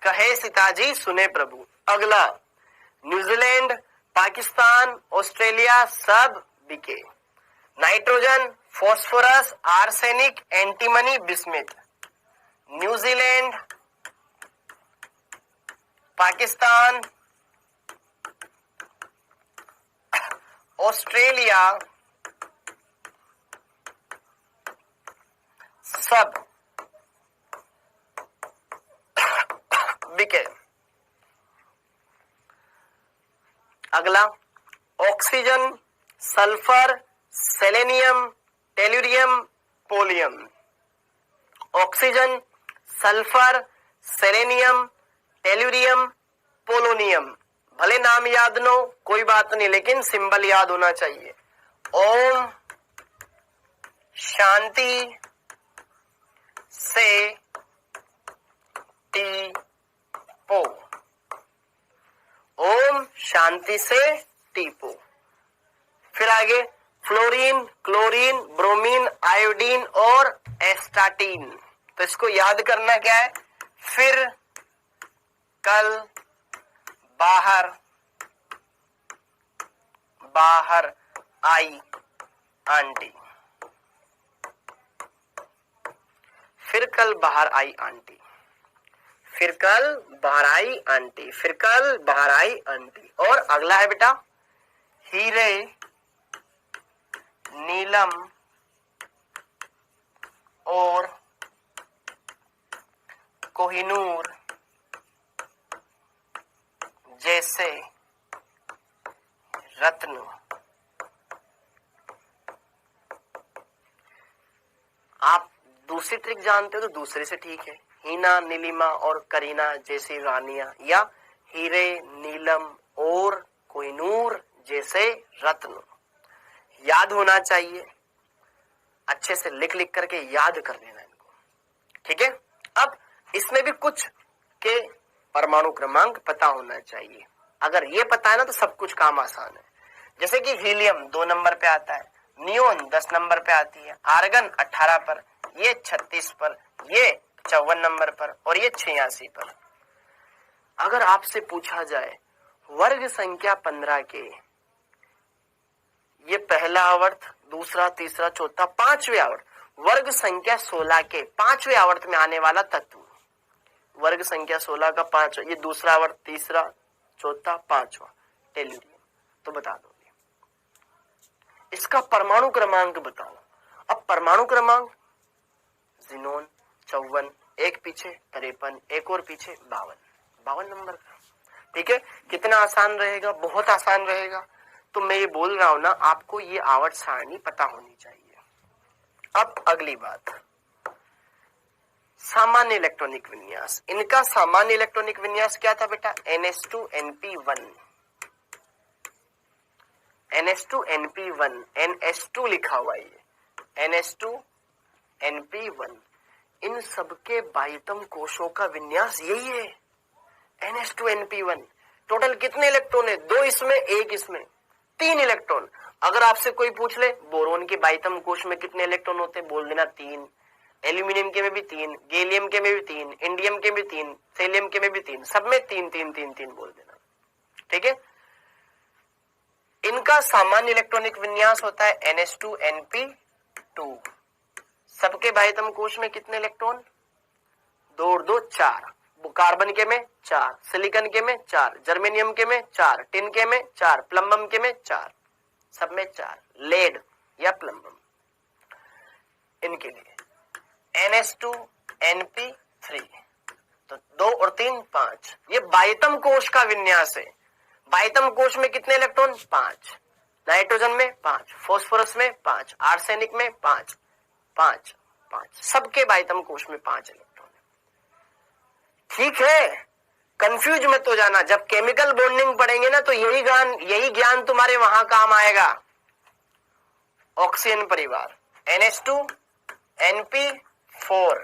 कहे सीताजी सुने प्रभु। अगला, न्यूजीलैंड, पाकिस्तान, ऑस्ट्रेलिया सब बिके। Nitrogen, phosphorus, arsenic, antimony, bismuth. New Zealand, Pakistan, Australia सब बिके। अगला, oxygen, sulphur, selenium, tellurium, polonium. Oxygen, sulphur, selenium, tellurium, polonium. भले नाम याद न हो कोई बात नहीं, लेकिन सिंबल याद होना चाहिए। ओम शांति से टी पो। ओम शांति से टीपो। फिर आगे, फ्लोरीन, क्लोरीन, ब्रोमीन, आयोडीन और एस्टाटीन। तो इसको याद करना क्या है, फिर कल बाहर बाहर आई आंटी। फिर कल बाहर आई आंटी, फिर कल बाहर आई आंटी, फिर कल बाहर आई आंटी। और अगला है बेटा, हीरे, नीलम और कोहिनूर जैसे रत्न। आप दूसरी ट्रिक जानते हो तो दूसरे से ठीक है, हीना, नीलिमा और करीना जैसी रानियां, या हीरे, नीलम और कोहिनूर जैसे रत्न। याद होना चाहिए, अच्छे से लिख लिख करके याद कर लेना इनको, ठीक है। अब इसमें भी कुछ के परमाणु क्रमांक पता होना चाहिए। अगर ये पता है ना तो सब कुछ काम आसान है। जैसे कि हीलियम 2 नंबर पे आता है, नियोन 10 नंबर पे आती है, आर्गन 18 पर, ये 36 पर, ये 54 नंबर पर और ये 86 पर। अगर आपसे पूछा जाए वर्ग संख्या 15 के ये पहला आवर्त, दूसरा, तीसरा, चौथा, पांचवें आवर्त, वर्ग संख्या 16 के पांचवें आवर्त में आने वाला तत्व, वर्ग संख्या 16 का 5, ये दूसरा आवर्त, तीसरा, चौथा, पांचवा, टेल्यूरियम। तो बता दोगे। इसका परमाणु क्रमांक बताओ। अब परमाणु क्रमांक, जिनोन 54, एक पीछे 53, एक और पीछे 52 नंबर का, ठीक है। कितना आसान रहेगा, बहुत आसान रहेगा। तो मैं ये बोल रहा हूं ना, आपको ये आवर्त सारणी पता होनी चाहिए। अब अगली बात, सामान्य इलेक्ट्रॉनिक विन्यास। इनका सामान्य इलेक्ट्रॉनिक विन्यास क्या था बेटा, NH2NP1। NH2NP1, NH2 लिखा हुआ है, NH2NP1। इन सबके बाह्यतम कोशों का विन्यास यही है, NH2NP1। टोटल कितने इलेक्ट्रॉन है, 2 इसमें, 1 इसमें, 3 इलेक्ट्रॉन। अगर आपसे कोई पूछ ले बोरोन के बाह्यतम कोश में कितने इलेक्ट्रॉन होते हैं, बोल देना 3। एल्यूमिनियम के में भी 3, गैलियम के में भी 3, इंडियम के में भी 3, सेलियम के में भी 3, सब में 3 3 3 3 बोल देना, ठीक है। इनका सामान्य इलेक्ट्रॉनिक विन्यास होता है NH2NP2। सबके बाह्यतम कोश में कितने इलेक्ट्रॉन, 2 और 2 4। कार्बन के में 4, सिलिकॉन के में 4, जर्मेनियम के में 4, टिन के में 4, प्लम्बम के में 4, सब में 4। लेड या प्लम्बम, इनके लिए NH2NP3। तो 2 और 3 5, ये बाह्यतम कोश का विन्यास है। बाह्यतम कोश में कितने इलेक्ट्रॉन, 5। नाइट्रोजन में 5, फॉस्फोरस में 5, आर्सेनिक में 5 5 5, सबके बाह्यतम कोश में 5 इलेक्ट्रॉन। ठीक है, कंफ्यूज मत हो जाना। जब केमिकल बॉन्डिंग पढ़ेंगे ना तो यही ज्ञान तुम्हारे वहां काम आएगा। ऑक्सीजन परिवार, NH2NP4,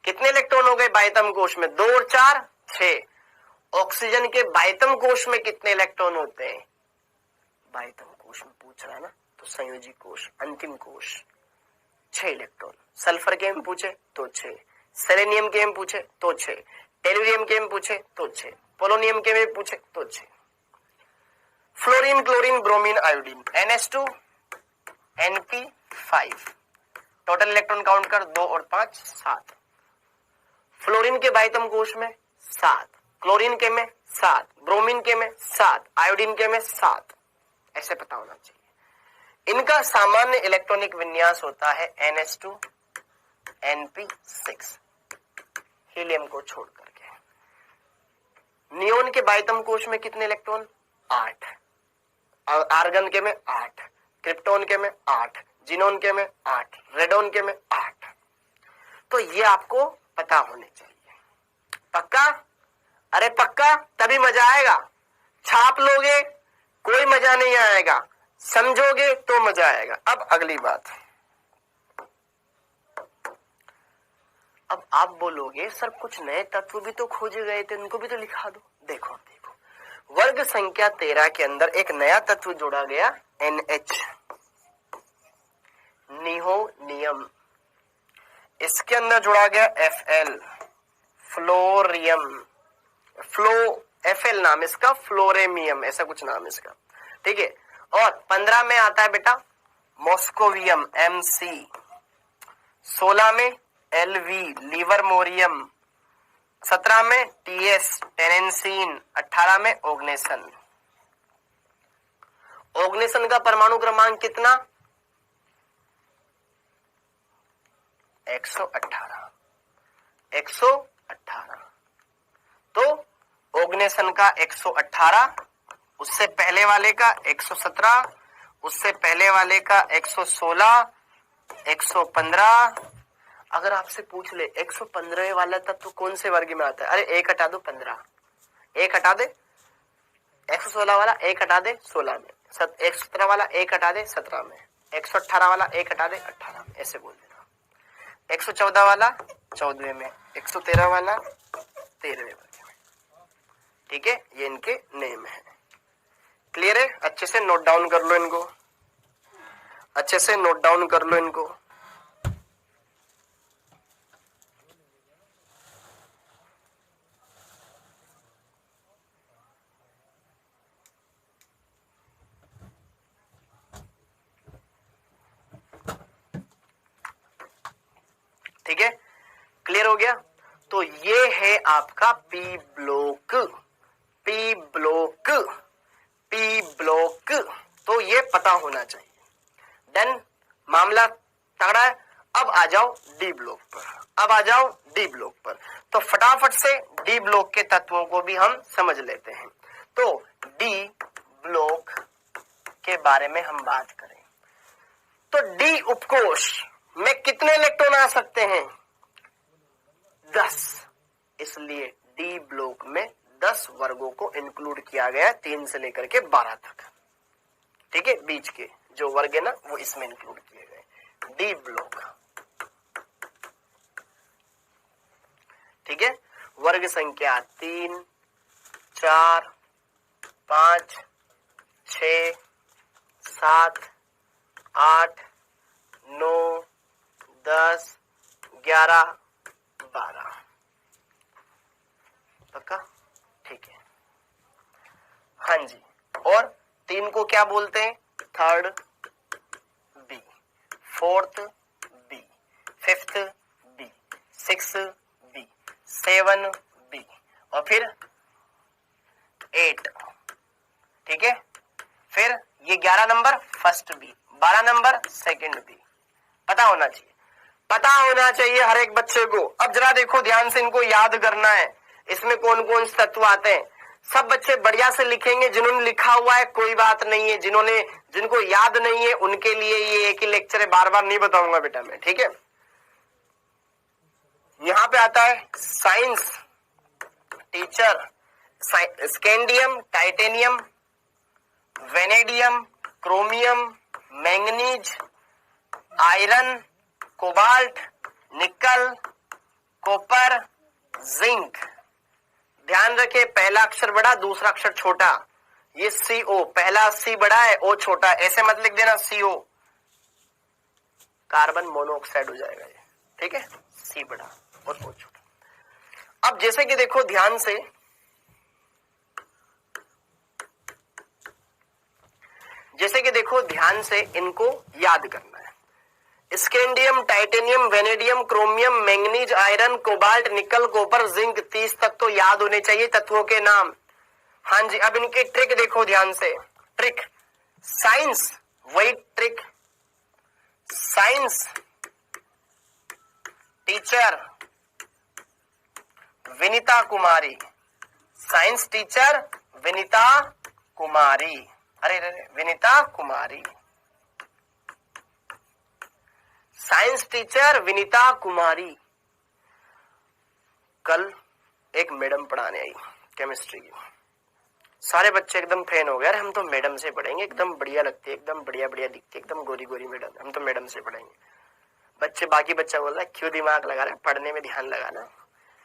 कितने इलेक्ट्रॉन हो गए बाह्यतम कोश में, 2 और 4 6। ऑक्सीजन के बाह्यतम कोश में कितने इलेक्ट्रॉन होते हैं, बाह्यतम कोश में पूछ रहा है ना, तो संयोजी कोश, अंतिम कोश 6 इलेक्ट्रॉन। सल्फर के में पूछे तो 6, सेलेनियम के में पूछे तो 6, टेलुरियम के में पूछे तो 6, पोलोनियम के में पूछे तो 6। Fluorine, chlorine, bromine, iodine, NH2 NP5। Total electron count कर, 2 और 5 7। फ्लोरीन के बाइतम कोश में 7, क्लोरीन के में 7, ब्रोमीन के में 7, आयोडीन के में 7। ऐसे पता होना चाहिए। इनका सामान्य इलेक्ट्रॉनिक विन्यास होता है NH2 NP6, हीलियम को छोड़ करके। नियोन के बाइतम कोश में कितने इलेक्ट्रॉन? 8, आर्गन के में 8, क्रिप्टोन के में 8, जिनोन के में 8, रेडोन के में 8। तो ये आपको पता होने चाहिए। पक्का? अरे पक्का, तभी मजा आएगा। छाप लोगे कोई मजा नहीं आएगा, समझोगे तो मजा आएगा। अब अगली बात, अब आप बोलोगे सर कुछ नए तत्व भी तो खोजे गए थे, उनको भी तो लिखा दो। देखो वर्ग संख्या 13 के अंदर एक नया तत्व जोड़ा गया, NH, निहोनियम। इसके अंदर जोड़ा गया Fl, फ्लोरियम, Fl नाम इसका, फ्लोरेमियम, ऐसा कुछ नाम इसका, ठीक है। और 15 में आता है बेटा मॉस्कोवियम, Mc, 16 में Lv, लिवरमोरियम, 17 में TS, टेनेंसीन, 18 में ओग्नेसन। ओग्नेसन का परमाणु क्रमांक कितना? 118। 118। तो ओग्नेसन का 118, उससे पहले वाले का 117, उससे पहले वाले का 116, 115। अगर आपसे पूछ ले 115 वाला तत्व कौन से वर्ग में आता है? अरे 1 हटा दो 15, 1 हटा दे 116 वाला, 1 हटा दे 16 में, 117 वाला 1 हटा दे 17 में, 118 वाला 1 हटा दे 18 में, ऐसे बोल देना। 114 वाला 14वें में, 113 वाला 13वें वर्ग में, ठीक है। ये इनके नेम है। क्लियर है? अच्छे से नोट डाउन कर लो इनको, अच्छे से नोट डाउन कर लो इनको। ठीक है, क्लियर हो गया? तो ये है आपका P block, P block, P block. तो ये पता होना चाहिए। देन मामला तगड़ा है। अब आ जाओ डी ब्लॉक पर, अब आ जाओ डी ब्लॉक पर। तो फटाफट से डी ब्लॉक के तत्वों को भी हम समझ लेते हैं। तो डी ब्लॉक के बारे में हम बात करें तो डी उपकोष में कितने इलेक्ट्रॉन आ सकते हैं? 10। इसलिए डी ब्लॉक में 10 वर्गों को इंक्लूड किया गया, 3 से लेकर के 12 तक। ठीक है, बीच के जो वर्ग है ना वो इसमें इंक्लूड किए गए, डी ब्लॉक। ठीक है, वर्ग संख्या 3, 4, 5, 6, 7, 8, 9, 10, 11, 12। पक्का? ठीक है, हाँ जी। और 3 को क्या बोलते हैं? Third B, fourth B, fifth B, 6 B, 7 B और फिर 8। ठीक है, फिर ये 11 number first B, 12 number second B. पता होना चाहिए, पता होना चाहिए हर एक बच्चे को। अब जरा देखो ध्यान से, इनको याद करना है इसमें कौन कौन से तत्व आते हैं। सब बच्चे बढ़िया से लिखेंगे, जिन्होंने लिखा हुआ है कोई बात नहीं है, जिनको याद नहीं है उनके लिए ये एक ही लेक्चर है, बार बार नहीं बताऊंगा बेटा मैं। ठीक है, यहां पे आता है science teacher, scandium, titanium, vanadium, chromium, manganese, iron, cobalt, निकल, कॉपर, जिंक। ध्यान रखे, पहला अक्षर बड़ा दूसरा अक्षर छोटा। ये CO, पहला C बड़ा है, O छोटा है, ऐसे मत लिख देना CO, कार्बन मोनोऑक्साइड हो जाएगा ये, ठीक है, C बड़ा और O छोटा। अब जैसे कि देखो ध्यान से, इनको याद करना है। Scandium, titanium, vanadium, chromium, manganese, iron, cobalt, निकल, कॉपर, जिंक, 30 तक तो याद होने चाहिए तत्वों के नाम। हाँ जी, अब इनकी ट्रिक देखो ध्यान से, ट्रिक साइंस, वही ट्रिक साइंस टीचर विनीता कुमारी, साइंस टीचर विनीता कुमारी, अरे विनीता कुमारी, साइंस टीचर विनीता कुमारी। कल एक मैडम पढ़ाने आई केमिस्ट्री की, सारे बच्चे एकदम फैन हो गए, अरे हम तो मैडम से पढ़ेंगे, एकदम बढ़िया लगती है, एकदम बढ़िया बढ़िया दिखती है, एकदम गोरी गोरी मैडम, हम तो मैडम से पढ़ेंगे। बच्चे, बाकी बच्चा बोल रहा है क्यों दिमाग लगा रहा है, पढ़ने में ध्यान लगाना।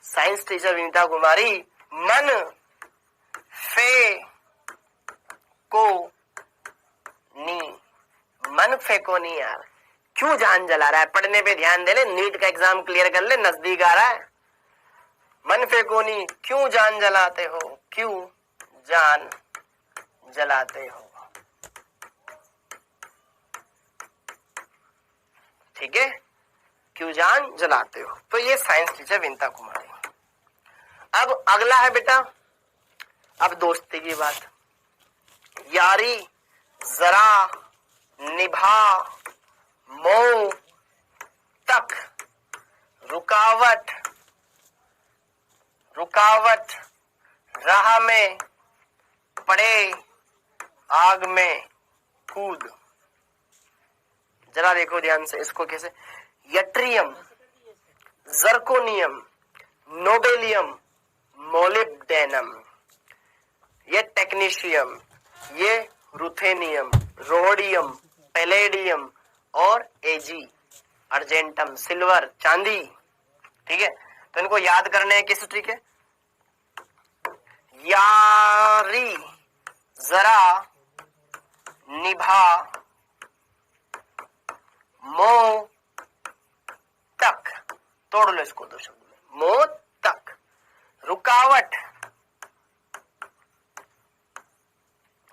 साइंस टीचर विनीता कुमारी, मन फे को नी, मन फेंको नहीं यार, क्यों जान जला रहा है, पढ़ने पे ध्यान दे ले, नीट का एग्जाम क्लियर कर ले, नजदीक आ रहा है। मन फेंको नहीं, क्यों जान जलाते हो, क्यों जान जलाते हो, ठीक है, क्यों जान जलाते हो। तो ये साइंस टीचर विनीता कुमारी। अब अगला है बेटा, अब दोस्ती की बात, यारी जरा निभा मोह तक, रुकावट रुकावट राह में पड़े आग में कूद। जरा देखो ध्यान से इसको कैसे, यट्रियम, जर्कोनियम, नोबेलियम, मोलिब्डेनम, ये टेक्नीशियम, ये रुथेनियम, रोडियम, पैलेडियम और एजी, अर्जेंटम, सिल्वर, चांदी, ठीक है। तो इनको याद करने हैं किस तरीके, यारी जरा निभा मोह तक, तोड़ लो इसको दो शब्द में, मोह तक, रुकावट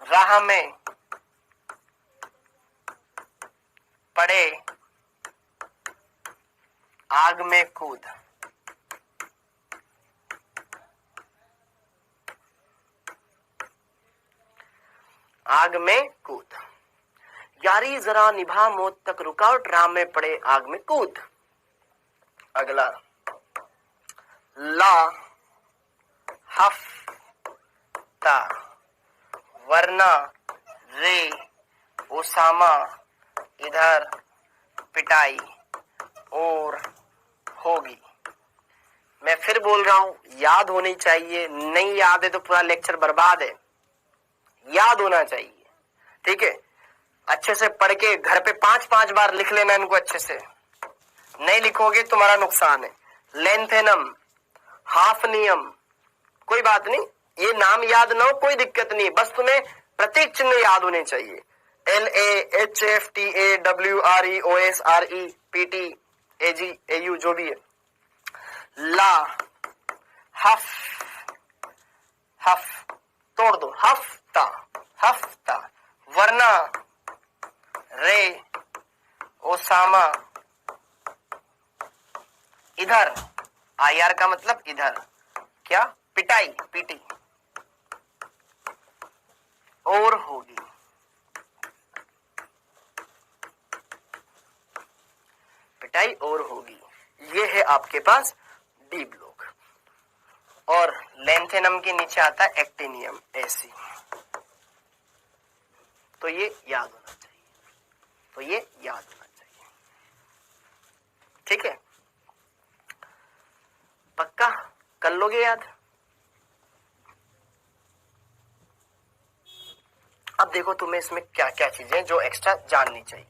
राह में पड़े आग में कूद। आग में कूद, यारी जरा निभा मौत तक, रुकावट राह में पड़े आग में कूद। अगला, ला हफ्ता वरना रे ओसामा इधर पिटाई और होगी। मैं फिर बोल रहा हूं, याद होनी चाहिए, नहीं याद है तो पूरा लेक्चर बर्बाद है, याद होना चाहिए, ठीक है। अच्छे से पढ़ के घर पे 5-5 बार लिख लेना इनको अच्छे से, नहीं लिखोगे तुम्हारा नुकसान है। लेंथेनम, हाफनियम, कोई बात नहीं, ये नाम याद ना हो कोई दिक्कत नहीं, बस तुम्हें प्रतीक चिन्ह याद होने चाहिए। LAHFTAWREOSREPT जो भी है। ला हफ, हफ तोड़ दो, हफ्ता हफ्ता, वरना रे ओसामा इधर, IR का मतलब इधर, क्या, पिटाई, पीटी और होगी। पिटाई और होगी, ये है आपके पास डी ब्लॉक। और लेंथेनम के नीचे आता है एक्टिनियम, ऐसी। तो ये याद होना चाहिए, तो ये याद होना चाहिए, ठीक है। पक्का कर लोगे याद। अब देखो तुम्हें इसमें क्या क्या चीजें जो एक्स्ट्रा जाननी चाहिए।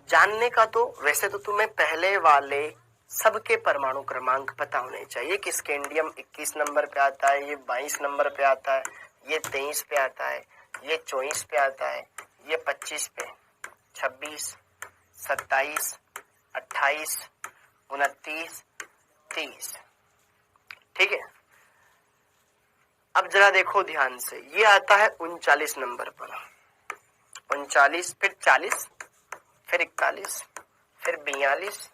जानने का तो वैसे तो तुम्हें पहले वाले सबके परमाणु क्रमांक पता होने चाहिए कि स्कैंडियम 21 नंबर पे आता है, ये 22 नंबर पे आता है, ये 23 पे आता है, ये 24 पे आता है, ये 25 पे, 26, 27, 28, 29, 30। ठीक है। अब जरा देखो ध्यान से, ये आता है 39 नंबर पर, 39, फिर 40, फिर 41, फिर 42,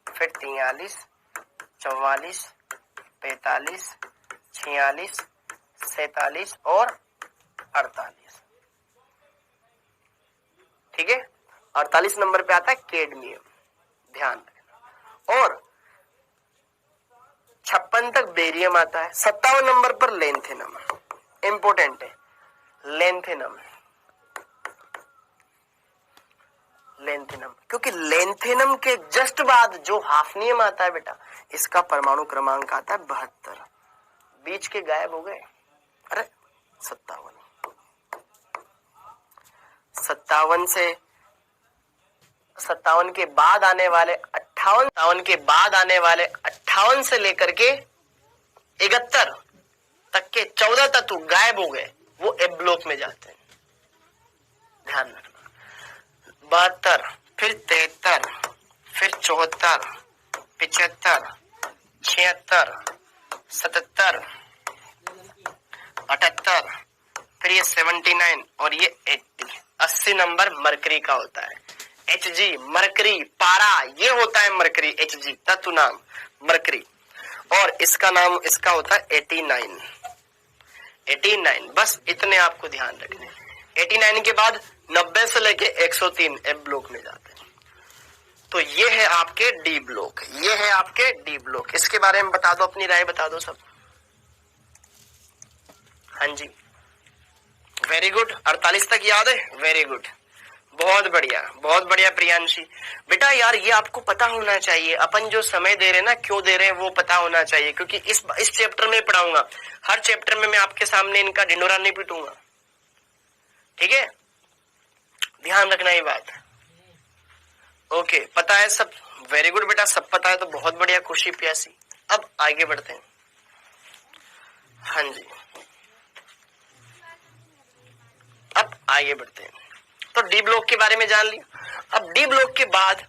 फिर 43, 44, 45, 46, 47 और 48। ठीक है। 48 नंबर पे आता है कैडमियम, ध्यान रखना। और 56 तक बेरियम आता है। 57 नंबर पर लेंथेनम, इंपोर्टेंट है लेंथेनम, लेंथेनम, क्योंकि लेंथेनम के जस्ट बाद जो हाफनियम आता है बेटा, इसका परमाणु क्रमांक आता है 72। बीच के गायब हो गए, अरे 57, 57 से 57 के बाद आने वाले 58, 57 के बाद आने वाले 58 से लेकर के 71 तक के 14 तत्व गायब हो गए, वो ए ब्लॉक में जाते हैं, ध्यान रखना। 72, फिर 73, फिर 74, 75, 76, 77, 78, फिर ये 79 और ये 80 नंबर मरकरी का होता है। Hg मरकरी, पारा, ये होता है मरकरी, Hg तत्व नाम मरकरी। और इसका नाम इसका होता है 89, 89। बस इतने आपको ध्यान रखने। 89 के बाद 90 से लेके 103 एफ ब्लॉक में जाते हैं। तो ये है आपके डी ब्लॉक, ये है आपके डी ब्लॉक। इसके बारे में बता दो, अपनी राय बता दो सब। हाँ जी, वेरी गुड। 48 तक याद है, वेरी गुड, बहुत बढ़िया, बहुत बढ़िया प्रियांशी। बेटा यार ये आपको पता होना चाहिए, अपन जो समय दे रहे हैं ना, क्यों दे रहे हैं वो पता होना चाहिए, क्योंकि इस चैप्टर में पढ़ाऊंगा। हर चैप्टर में मैं आपके सामने इनका ढिंडोरा नहीं पीटूंगा, ठीक है, ध्यान रखना ये बात। ओके, पता है सब, वेरी गुड बेटा, सब पता है तो बहुत बढ़िया, खुशी प्यासी। अब आगे बढ़ते हैं। हाँ जी, अब आगे बढ़ते हैं। तो डी ब्लॉक के बारे में जान लिया। अब डी ब्लॉक के बाद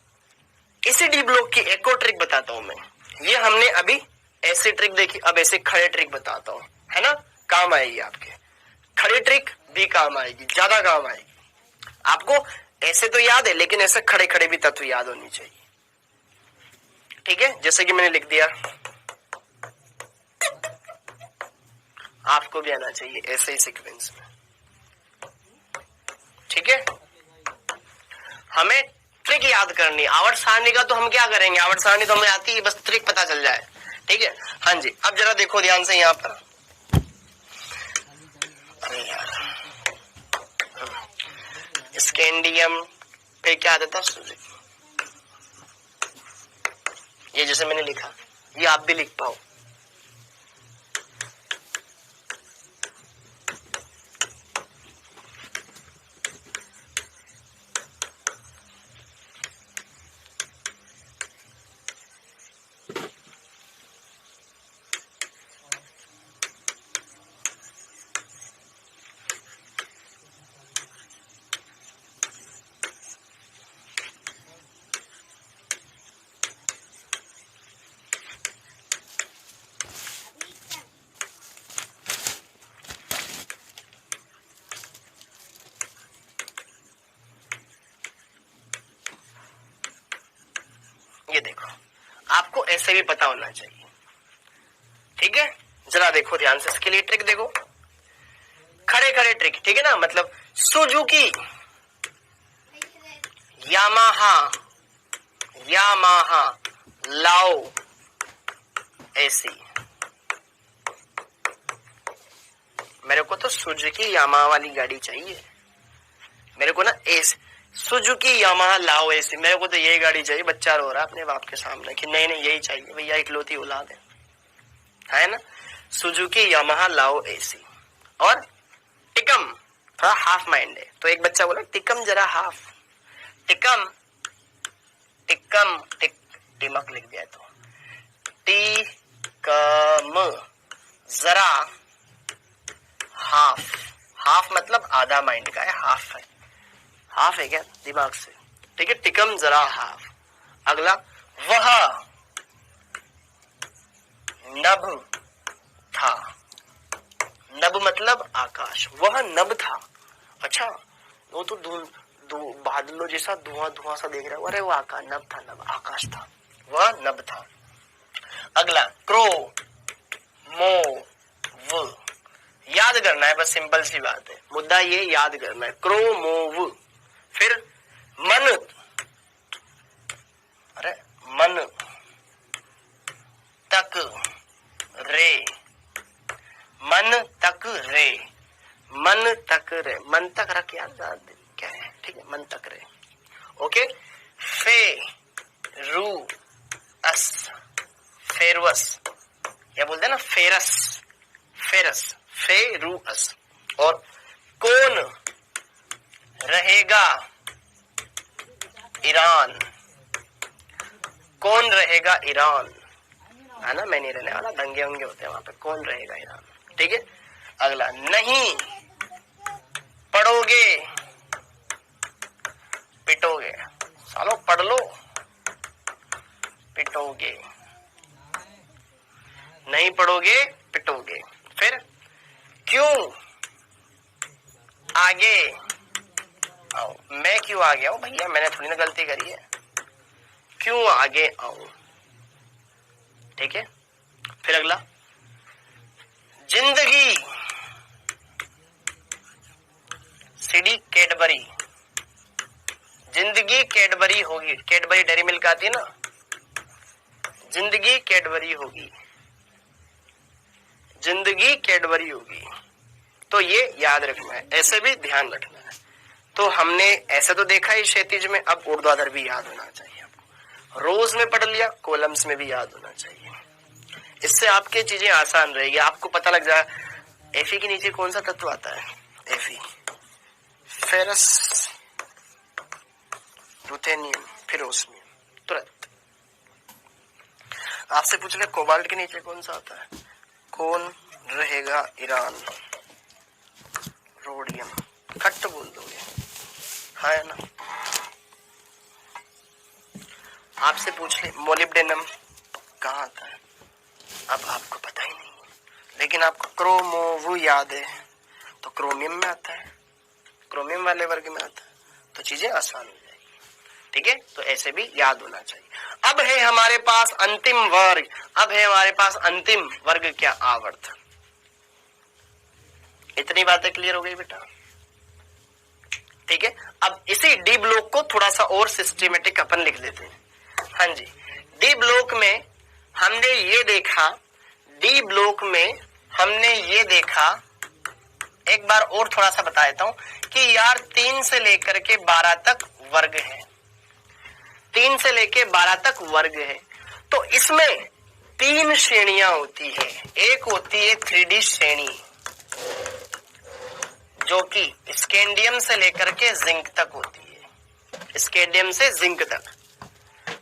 इसी डी ब्लॉक की एक और ट्रिक बताता हूं मैं। ये हमने अभी ऐसी ट्रिक देखी, अब ऐसे खड़े ट्रिक बताता हूं, है ना, काम आएगी आपके। खड़े ट्रिक भी काम आएगी, ज्यादा काम आएगी आपको। ऐसे तो याद है, लेकिन ऐसे खड़े खड़े भी तत्व याद होनी चाहिए, ठीक है। जैसे कि मैंने लिख दिया, आपको भी आना चाहिए ऐसे ही सीक्वेंस में, ठीक है। हमें ट्रिक याद करनी, आवर्त सारणी का तो हम क्या करेंगे, आवर्त सारणी तो हमें आती है, बस ट्रिक पता चल जाए, ठीक है। हाँ जी, अब जरा देखो ध्यान से यहाँ पर, स्कैंडियम, फिर क्या आता था, ये जैसे मैंने लिखा, ये आप भी लिख पाओ। ये देखो, आपको ऐसे भी पता होना चाहिए, ठीक है। जरा देखो ध्यान से, इसके लिए ट्रिक देखो, खड़े खड़े ट्रिक, ठीक है ना। मतलब सुजुकी, यामाहा, यामाहा, लाओ ऐसी। मेरे को तो सुजुकी यामाहा वाली गाड़ी चाहिए, मेरे को ना एस सुजुकी यामाहा लाओ ऐसी, मेरे को तो यही गाड़ी चाहिए। बच्चा रो रहा है अपने बाप के सामने कि नहीं नहीं यही चाहिए भैया, इकलौती औलाद है ना। सुजुकी यामाहा लाओ ऐसी। और टिकम, थोड़ा हाफ माइंड है, तो एक बच्चा बोला टिकम जरा हाफ, टिकम, टिकम, टिमक लिख दिया, तो टिकम जरा हाफ, हाफ मतलब आधा माइंड का है, हाफ है, हाफ है क्या दिमाग से, ठीक है। टिकम जरा हाफ। अगला वह नभ था, नभ मतलब आकाश, वह नभ था। अच्छा वो तो बादलों जैसा धुआं धुआं सा देख रहा है, अरे वो आकाश, नभ था, नभ आकाश था, वह नभ था। अगला क्रो मो व, याद करना है बस, सिंपल सी बात है, मुद्दा ये याद करना है, क्रो मो व। फिर मन, अरे मन तक रे, मन तक रे, मन तक रे, मन तक रख यार क्या है, ठीक है, मन तक रे। ओके। फे रू अस, फेरवस, या बोलते हैं ना फेरस, फेरस, फेरूअस। और कौन रहेगा ईरान, कौन रहेगा ईरान, है ना, मैं नहीं रहने वाला, दंगे होंगे होते हैं वहां पे, कौन रहेगा ईरान, ठीक है। अगला नहीं पढ़ोगे पिटोगे, सालो पढ़ लो पिटोगे, नहीं पढ़ोगे पिटोगे। फिर क्यों आगे आओ, मैं क्यों आगे आऊं भैया, मैंने थोड़ी ना गलती करी है, क्यों आगे आऊं, ठीक है। फिर अगला जिंदगी सीडी कैडबरी, जिंदगी कैडबरी होगी, कैडबरी डेयरी मिल्क आती है ना, जिंदगी कैडबरी होगी, जिंदगी कैडबरी होगी। तो ये याद रखना है, ऐसे भी ध्यान रखना है। तो हमने ऐसे तो देखा ही क्षैतिज में, अब ऊर्ध्वाधर भी याद होना चाहिए आपको, रोज में पढ़ लिया, कॉलम्स में भी याद होना चाहिए, इससे आपकी चीजें आसान रहेगी, आपको पता लग जाए एफी के नीचे कौन सा तत्व आता है, एफी, फेरस, रुथेनियम, फिर ओस्मियम, तुरंत। आपसे पूछ ले कोबाल्ट के नीचे कौन सा आता है, कौन रहेगा ईरान, रोडियम, खट्ट बोल दोगे, है ना। आपसे पूछ ले मोलिब्डेनम कहाँ आता है, अब आपको पता ही नहीं, लेकिन आपको क्रोमोव याद है, तो क्रोमियम में आता है, क्रोमियम वाले वर्ग में आता है, तो चीजें आसान हो जाएगी, ठीक है। तो ऐसे भी याद होना चाहिए। अब है हमारे पास अंतिम वर्ग, अब है हमारे पास अंतिम वर्ग क्या, आवर्त। इतनी बातें क्लियर हो गई बेटा, ठीक है। अब इसी डी ब्लॉक को थोड़ा सा और सिस्टमेटिक अपन लिख लेते हैं। हाँ जी, डी ब्लॉक में हमने ये देखा, डी ब्लॉक में हमने ये देखा, एक बार और थोड़ा सा बता देता हूं कि यार 3 से लेकर के 12 तक वर्ग है, 3 से लेकर 12 तक वर्ग है। तो इसमें 3 श्रेणियां होती है, एक होती है 3D श्रेणी, जो कि स्कैंडियम से लेकर के जिंक तक होती है, स्कैंडियम से जिंक तक,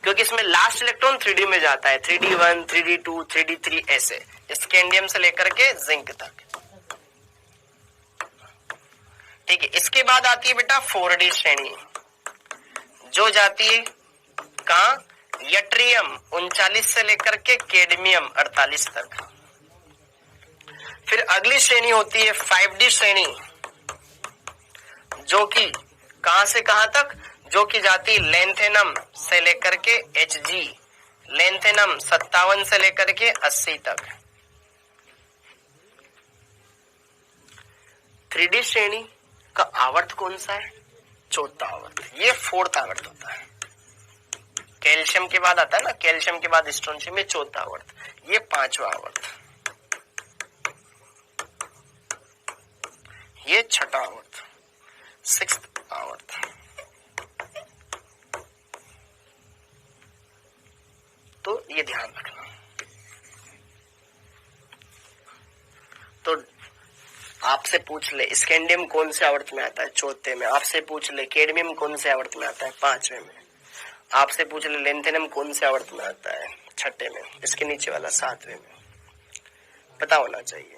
क्योंकि इसमें लास्ट इलेक्ट्रॉन 3D में जाता है, 3D1, 3D2, 3D3 ऐसे, स्कैंडियम से लेकर के जिंक तक, ठीक है। इसके बाद आती है बेटा 4D श्रेणी, जो जाती है कहां, यट्रियम 39 से लेकर के कैडमियम 48 तक। फिर अगली श्रेणी होती है 5D श्रेणी, जो कि कहां से कहां तक, जो कि जाती लेंथेनम से लेकर के Hg, लेंथेनम 57 से लेकर के 80 तक। 3D श्रेणी का आवर्त कौन सा है, चौथा आवर्त, ये 4th आवर्त होता है, कैल्शियम के बाद आता है ना, कैल्शियम के बाद स्ट्रोंशियम, में चौथा आवर्त, ये 5वां आवर्त, ये 6ठा आवर्त, 6th आवर्त। तो ये ध्यान रखना। तो आपसे पूछ ले स्कैंडियम कौन से आवर्त में आता है, चौथे में। आपसे पूछ ले कैडमियम कौन से आवर्त में आता है, 5वें में। आपसे पूछ ले लेंथेनम कौन से आवर्त में आता है, 6ठे में। इसके नीचे वाला 7वें में। पता होना चाहिए।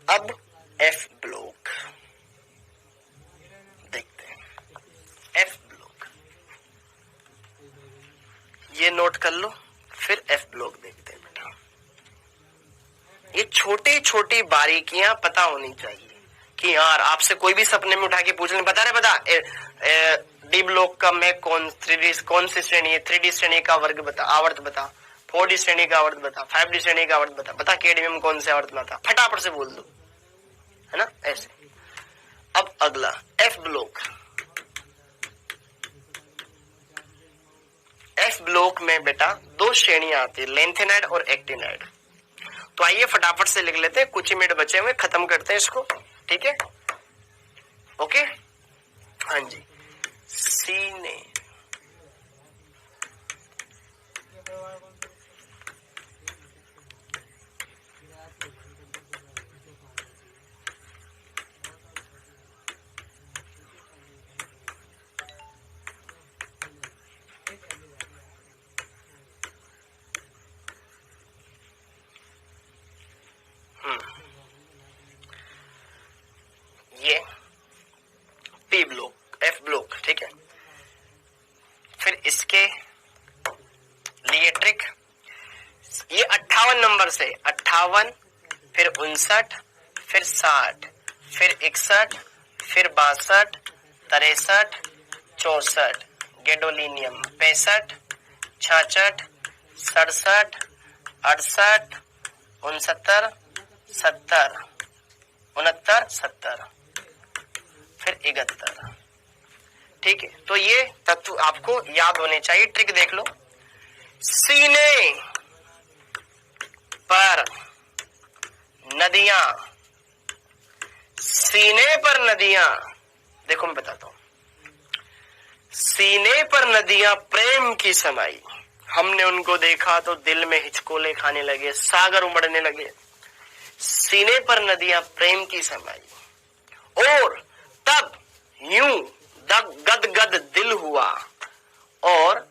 अब एफ ब्लॉक देखते हैं। एफ ब्लॉक ये नोट कर लो, फिर एफ ब्लॉक देखते हैं बेटा। ये छोटी छोटी बारीकियां पता होनी चाहिए कि यार आपसे कोई भी सपने में उठा के पूछ लें, बता रहे बता डी ब्लॉक का मैं कौन सी श्रेणी है, 3D श्रेणी का वर्ग बता, आवर्त बता, 4D श्रेणी का आवर्त बता, 5D श्रेणी का आवर्त बता केडीएम में कौन से आवर्त में था, फटाफट से बोल दो, है ना ऐसे। अब अगला एफ ब्लॉक। एफ ब्लॉक में बेटा दो श्रेणियां आती है, लेंथेनाइड और एक्टिनाइड। तो आइए फटाफट से लिख लेते हैं, कुछ ही मिनट बचे हुए, खत्म करते हैं इसको, ठीक है ओके। हाँ जी, सीने ये पी ब्लॉक, एफ ब्लॉक, ठीक है। फिर इसके लिए ट्रिक, ये 58 नंबर से 58, फिर 59, फिर 60, फिर 61, फिर 62, 63, 64, गैडोलिनियम 65, 66, 67, 68, 69, 70, 69, 70, फिर 71, ठीक है। तो ये तत्व आपको याद होने चाहिए, ट्रिक देख लो। सीने पर नदियां, सीने पर नदियां, देखो मैं बताता हूं, सीने पर नदियां प्रेम की समाई, हमने उनको देखा तो दिल में हिचकोले खाने लगे, सागर उमड़ने लगे। सीने पर नदियां प्रेम की समाई और तब यूं गद गद दिल हुआ, और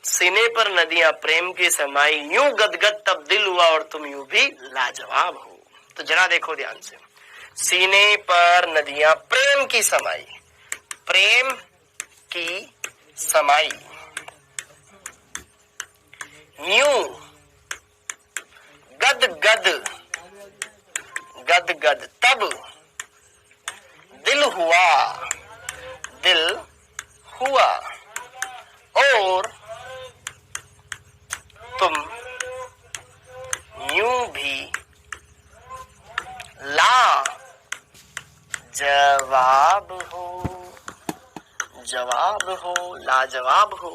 सीने पर नदियां प्रेम की समाई, यूं गदगद तब दिल हुआ और तुम यूं भी लाजवाब हो। तो जरा देखो ध्यान से, सीने पर नदियां प्रेम की समाई, प्रेम की समाई, यूं गदगद गदगद तब दिल हुआ, दिल हुआ, और तुम यूं भी ला जवाब हो, जवाब हो, लाजवाब हो।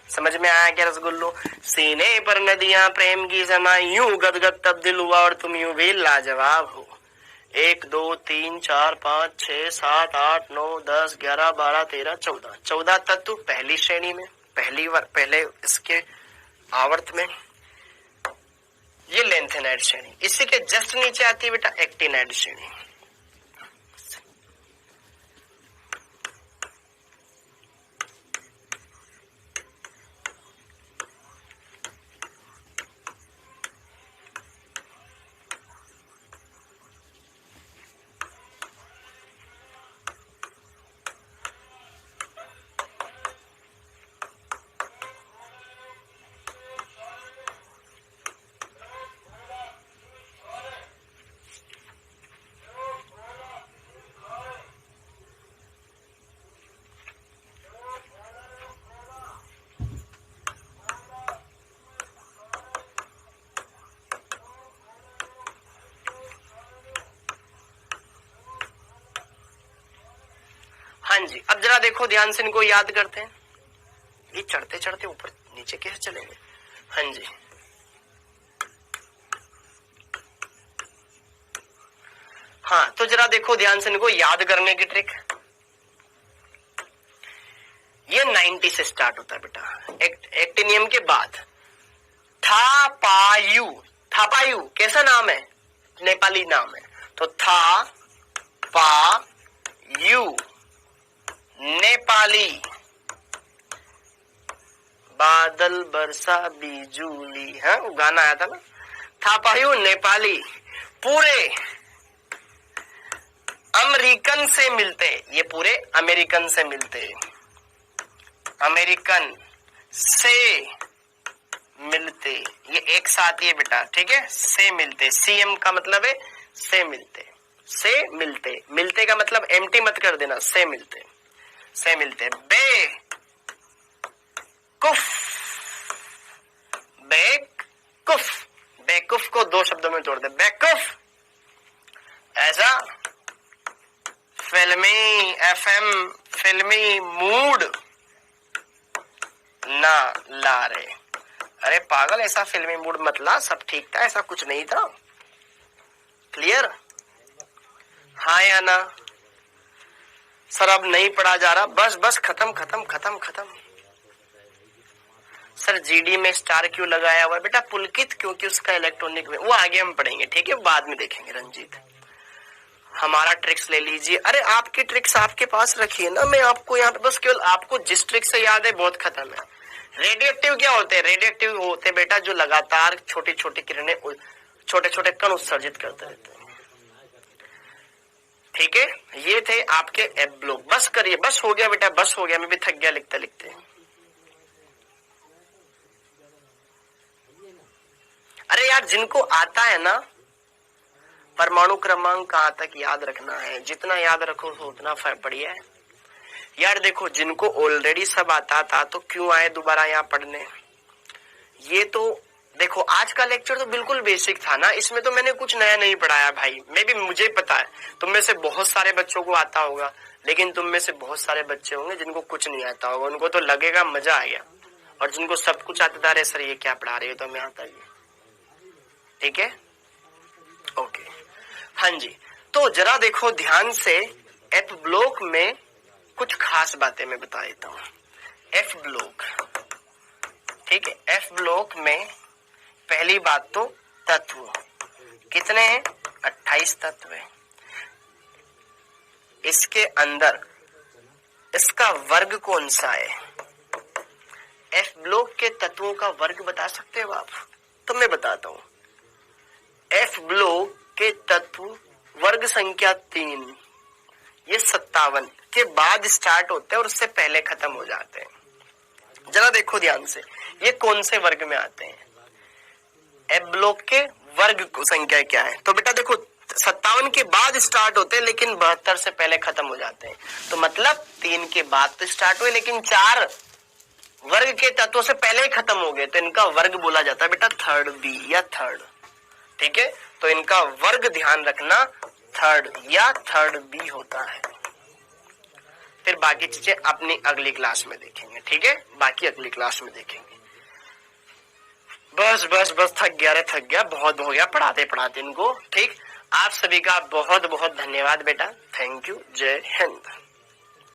समझ में आया क्या रसगुल्लो? सीने पर नदियां प्रेम की समाई, यूं गदगद तब दिल हुआ और तुम यूं भी लाजवाब हो। 1 2 3 4 5 6 7 8 9 10 11 12 13 14, 14 तत्व पहली श्रेणी में, पहले इसके आवर्त में। ये लेंथेनाइड श्रेणी, इसी के जस्ट नीचे आती है बेटा एक्टिनाइड श्रेणी। हाँ जी, अब जरा देखो ध्यान से, इनको याद करते हैं। ये चढ़ते चढ़ते ऊपर नीचे कैसे चलेंगे? हाँ जी, हाँ तो जरा देखो ध्यान से, इनको याद करने की ट्रिक। ये 90 से स्टार्ट होता है बेटा, एक्टिनियम के बाद। थापायु, थापायु कैसा नाम है? नेपाली नाम है। तो था पा यू नेपाली, बादल बरसा बिजूली, हाँ वो गाना आया था ना। थापायु नेपाली, पूरे अमेरिकन से मिलते, ये पूरे अमेरिकन से मिलते, अमेरिकन से मिलते, ये एक साथ ही है बेटा, ठीक है, से मिलते, सीएम का मतलब है से मिलते, से मिलते, मिलते का मतलब एम्प्टी मत कर देना, से मिलते, से मिलते। बेकुफ, बेकुफ, बेकुफ को दो शब्दों में जोड़ दे, बेकुफ, ऐसा फिल्मी, एफएम, फिल्मी मूड ना ला रे। अरे पागल, ऐसा फिल्मी मूड मत ला, सब ठीक था, ऐसा कुछ नहीं था। क्लियर? हाँ या ना? सर अब नहीं पढ़ा जा रहा, बस बस खत्म खत्म खत्म खत्म। सर जीडी में स्टार क्यों लगाया हुआ है? बेटा पुलकित, क्योंकि उसका इलेक्ट्रॉनिक में, वो आगे हम पढ़ेंगे, ठीक है, बाद में देखेंगे। रंजीत, हमारा ट्रिक्स ले लीजिए। अरे आपकी ट्रिक्स आपके पास रखिए ना, मैं आपको यहाँ पे बस केवल आपको जिस ट्रिक से याद है बहुत खत्म है। रेडियो एक्टिव क्या होते हैं? रेडियो एक्टिव होते हैं बेटा जो लगातार छोटी छोटी किरणें, छोटे छोटे कण उत्सर्जित करते रहते हैं, ठीक है। ये थे आपके एफ ब्लॉक। बस करिए, बस हो गया बेटा, बस हो गया, मैं भी थक गया लिखते लिखते। अरे यार जिनको आता है ना परमाणु क्रमांक कहाँ तक याद रखना है, जितना याद रखो उतना बढ़िया है यार। देखो जिनको ऑलरेडी सब आता था तो क्यों आए दोबारा यहाँ पढ़ने। ये तो देखो आज का लेक्चर तो बिल्कुल बेसिक था ना, इसमें तो मैंने कुछ नया नहीं पढ़ाया भाई। मैं भी, मुझे पता है तुम में से बहुत सारे बच्चों को आता होगा, लेकिन तुम में से बहुत सारे बच्चे होंगे जिनको कुछ नहीं आता होगा, उनको तो लगेगा मजा आ गया। और जिनको सब कुछ आता था, अरे सर ये क्या पढ़ा रहे हो, तो मैं आता ही, ठीक है, ओके। हाँ जी, तो जरा देखो ध्यान से, एफ ब्लॉक में कुछ खास बातें मैं बता देता हूँ। एफ ब्लॉक, ठीक है, एफ ब्लॉक में पहली बात तो तत्व कितने हैं? 28 तत्व है। इसके अंदर इसका वर्ग कौन सा है? एफ ब्लॉक के तत्वों का वर्ग बता सकते हो आप? तो मैं बताता हूं। एफ ब्लॉक के तत्व वर्ग संख्या 3, ये 57 के बाद स्टार्ट होते हैं और उससे पहले खत्म हो जाते हैं। जरा देखो ध्यान से, ये कौन से वर्ग में आते हैं? एफ ब्लॉक के वर्ग को संख्या क्या है? तो बेटा देखो 57 के बाद स्टार्ट होते हैं लेकिन 72 से पहले खत्म हो जाते हैं। तो मतलब 3 के बाद तो स्टार्ट हुए लेकिन 4 वर्ग के तत्वों से पहले ही खत्म हो गए, तो इनका वर्ग बोला जाता है बेटा थर्ड बी या थर्ड, ठीक है। तो इनका वर्ग ध्यान रखना थर्ड या थर्ड बी होता है। फिर बाकी चीजें अपनी अगली क्लास में देखेंगे, ठीक है, बाकी अगली क्लास में देखेंगे। बस बस बस थक गया रे, थक गया, बहुत हो गया पढ़ाते पढ़ाते इनको, ठीक। आप सभी का बहुत बहुत धन्यवाद बेटा, थैंक यू, जय हिंद।